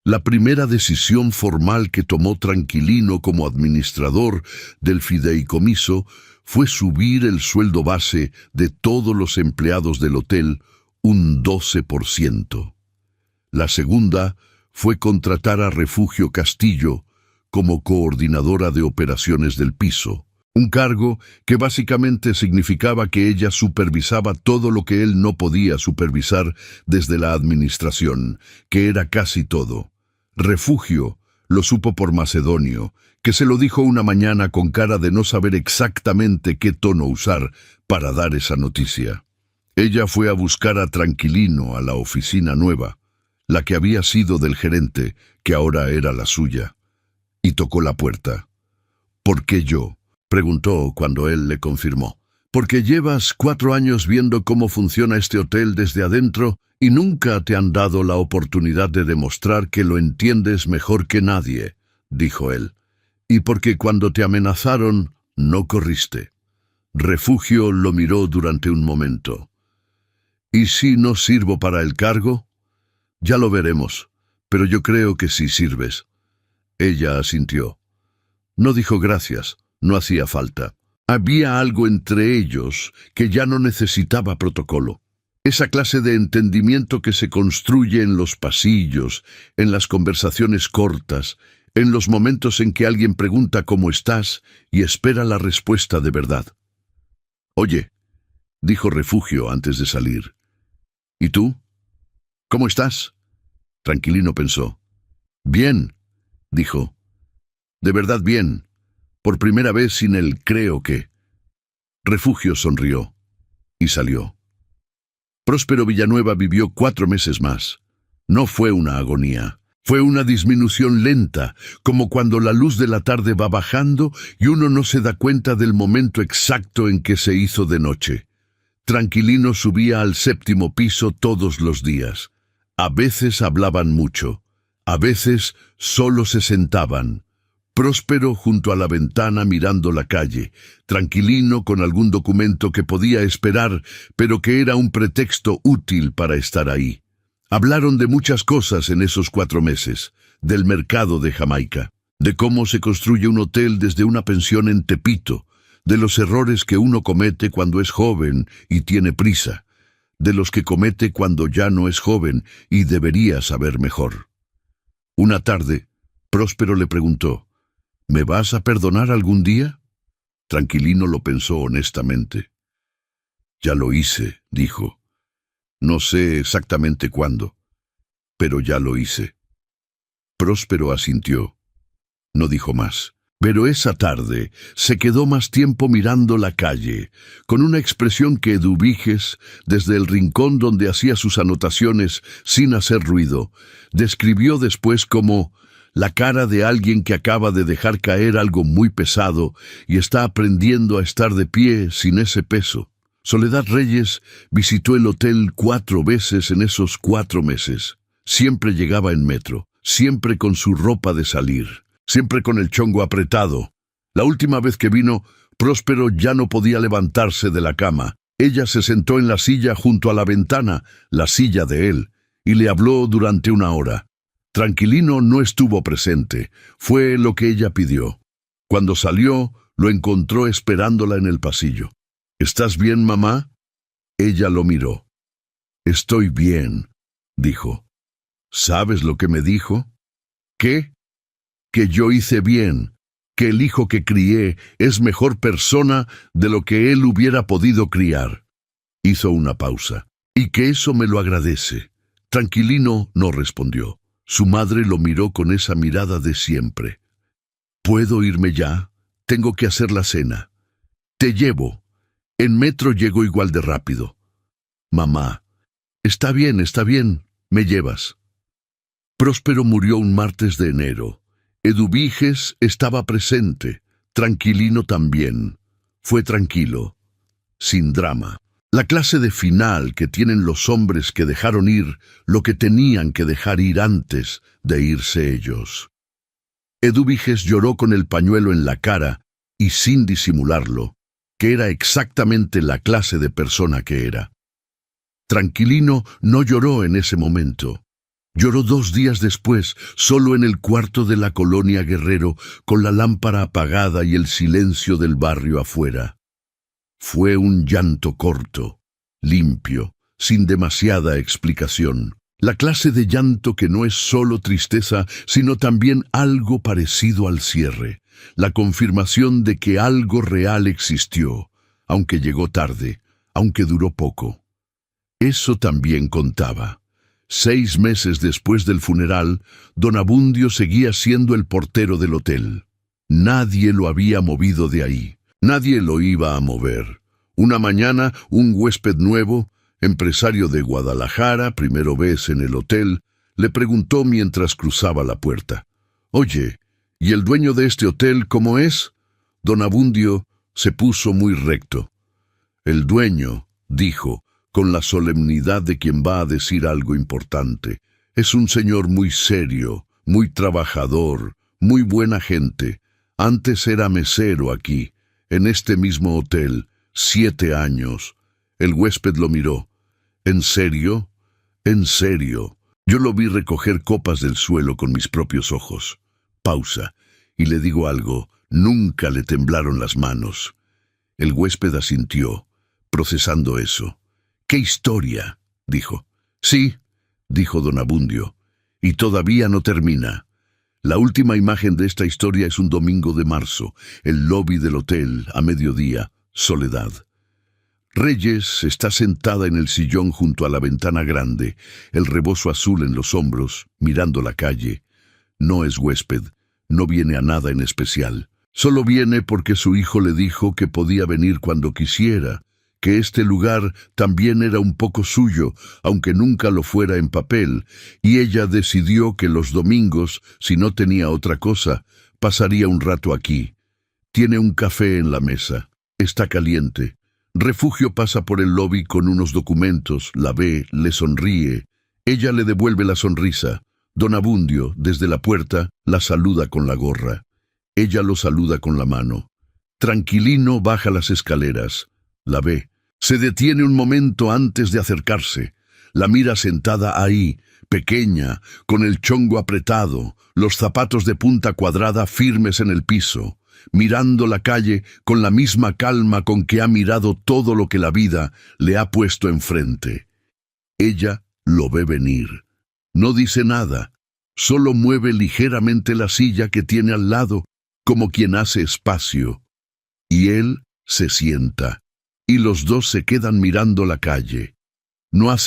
La primera decisión formal que tomó Tranquilino como administrador del fideicomiso fue subir el sueldo base de todos los empleados del hotel un 12%. La segunda fue contratar a Refugio Castillo como coordinadora de operaciones del piso, un cargo que básicamente significaba que ella supervisaba todo lo que él no podía supervisar desde la administración, que era casi todo. Refugio lo supo por Macedonio, que se lo dijo una mañana con cara de no saber exactamente qué tono usar para dar esa noticia. Ella fue a buscar a Tranquilino a la oficina nueva, la que había sido del gerente, que ahora era la suya, y tocó la puerta. «¿Por qué yo?», preguntó cuando él le confirmó. «Porque llevas 4 años viendo cómo funciona este hotel desde adentro y nunca te han dado la oportunidad de demostrar que lo entiendes mejor que nadie», dijo él. «Y porque cuando te amenazaron, no corriste». Refugio lo miró durante un momento. «¿Y si no sirvo para el cargo?». «Ya lo veremos, pero yo creo que sí sirves». Ella asintió. No dijo gracias, no hacía falta. Había algo entre ellos que ya no necesitaba protocolo. Esa clase de entendimiento que se construye en los pasillos, en las conversaciones cortas, en los momentos en que alguien pregunta cómo estás y espera la respuesta de verdad. «Oye», dijo Refugio antes de salir. «¿Y tú? ¿Cómo estás?». Tranquilino pensó. «Bien», dijo. «De verdad bien. Por primera vez sin el creo que». Refugio sonrió y salió. Próspero Villanueva vivió 4 meses más. No fue una agonía. Fue una disminución lenta, como cuando la luz de la tarde va bajando y uno no se da cuenta del momento exacto en que se hizo de noche. Tranquilino subía al 7º piso todos los días. A veces hablaban mucho, a veces solo se sentaban. Próspero junto a la ventana mirando la calle, Tranquilino con algún documento que podía esperar, pero que era un pretexto útil para estar ahí. Hablaron de muchas cosas en esos 4 meses, del mercado de Jamaica, de cómo se construye un hotel desde una pensión en Tepito, de los errores que uno comete cuando es joven y tiene prisa, de los que comete cuando ya no es joven y debería saber mejor. Una tarde, Próspero le preguntó: «¿Me vas a perdonar algún día?». Tranquilino lo pensó honestamente. «Ya lo hice», dijo. «No sé exactamente cuándo, pero ya lo hice». Próspero asintió. No dijo más. Pero esa tarde se quedó más tiempo mirando la calle, con una expresión que Eduviges, desde el rincón donde hacía sus anotaciones sin hacer ruido, describió después como la cara de alguien que acaba de dejar caer algo muy pesado y está aprendiendo a estar de pie sin ese peso. Soledad Reyes visitó el hotel 4 veces en esos 4 meses. Siempre llegaba en metro, siempre con su ropa de salir, siempre con el chongo apretado. La última vez que vino, Próspero ya no podía levantarse de la cama. Ella se sentó en la silla junto a la ventana, la silla de él, y le habló durante 1 hora. Tranquilino no estuvo presente, fue lo que ella pidió. Cuando salió, lo encontró esperándola en el pasillo. ¿Estás bien, mamá? Ella lo miró. Estoy bien, dijo. ¿Sabes lo que me dijo? ¿Qué? Que yo hice bien, que el hijo que crié es mejor persona de lo que él hubiera podido criar. Hizo una pausa. Y que eso me lo agradece. Tranquilino no respondió. Su madre lo miró con esa mirada de siempre. ¿Puedo irme ya? Tengo que hacer la cena. Te llevo. En metro llego igual de rápido. Mamá, está bien, me llevas. Próspero murió un martes de enero. Eduviges estaba presente, Tranquilino también. Fue tranquilo, sin drama. La clase de final que tienen los hombres que dejaron ir lo que tenían que dejar ir antes de irse ellos. Eduviges lloró con el pañuelo en la cara y sin disimularlo, que era exactamente la clase de persona que era. Tranquilino no lloró en ese momento. Lloró 2 días después, solo en el cuarto de la colonia Guerrero, con la lámpara apagada y el silencio del barrio afuera. Fue un llanto corto, limpio, sin demasiada explicación. La clase de llanto que no es solo tristeza, sino también algo parecido al cierre. La confirmación de que algo real existió, aunque llegó tarde, aunque duró poco. Eso también contaba. 6 meses después del funeral, don Abundio seguía siendo el portero del hotel. Nadie lo había movido de ahí. Nadie lo iba a mover. Una mañana, un huésped nuevo, empresario de Guadalajara, primera vez en el hotel, le preguntó mientras cruzaba la puerta. «Oye, ¿y el dueño de este hotel cómo es?» Don Abundio se puso muy recto. «El dueño», dijo, con la solemnidad de quien va a decir algo importante, «es un señor muy serio, muy trabajador, muy buena gente. Antes era mesero aquí, en este mismo hotel, 7 años. El huésped lo miró. «¿En serio? En serio. Yo lo vi recoger copas del suelo con mis propios ojos». Pausa. Y le digo algo, nunca le temblaron las manos. El huésped asintió, procesando eso. «¿Qué historia?», dijo. «Sí», dijo don Abundio, «y todavía no termina». La última imagen de esta historia es un domingo de marzo, el lobby del hotel, a mediodía, Soledad. Reyes está sentada en el sillón junto a la ventana grande, el rebozo azul en los hombros, mirando la calle. No es huésped, no viene a nada en especial. Solo viene porque su hijo le dijo que podía venir cuando quisiera, que este lugar también era un poco suyo, aunque nunca lo fuera en papel, y ella decidió que los domingos, si no tenía otra cosa, pasaría un rato aquí. Tiene un café en la mesa. Está caliente. Refugio pasa por el lobby con unos documentos, la ve, le sonríe. Ella le devuelve la sonrisa. Don Abundio, desde la puerta, la saluda con la gorra. Ella lo saluda con la mano. Tranquilino baja las escaleras. La ve. Se detiene un momento antes de acercarse. La mira sentada ahí, pequeña, con el chongo apretado, los zapatos de punta cuadrada firmes en el piso, mirando la calle con la misma calma con que ha mirado todo lo que la vida le ha puesto enfrente. Ella lo ve venir. No dice nada, solo mueve ligeramente la silla que tiene al lado, como quien hace espacio. Y él se sienta. Y los dos se quedan mirando la calle. No hace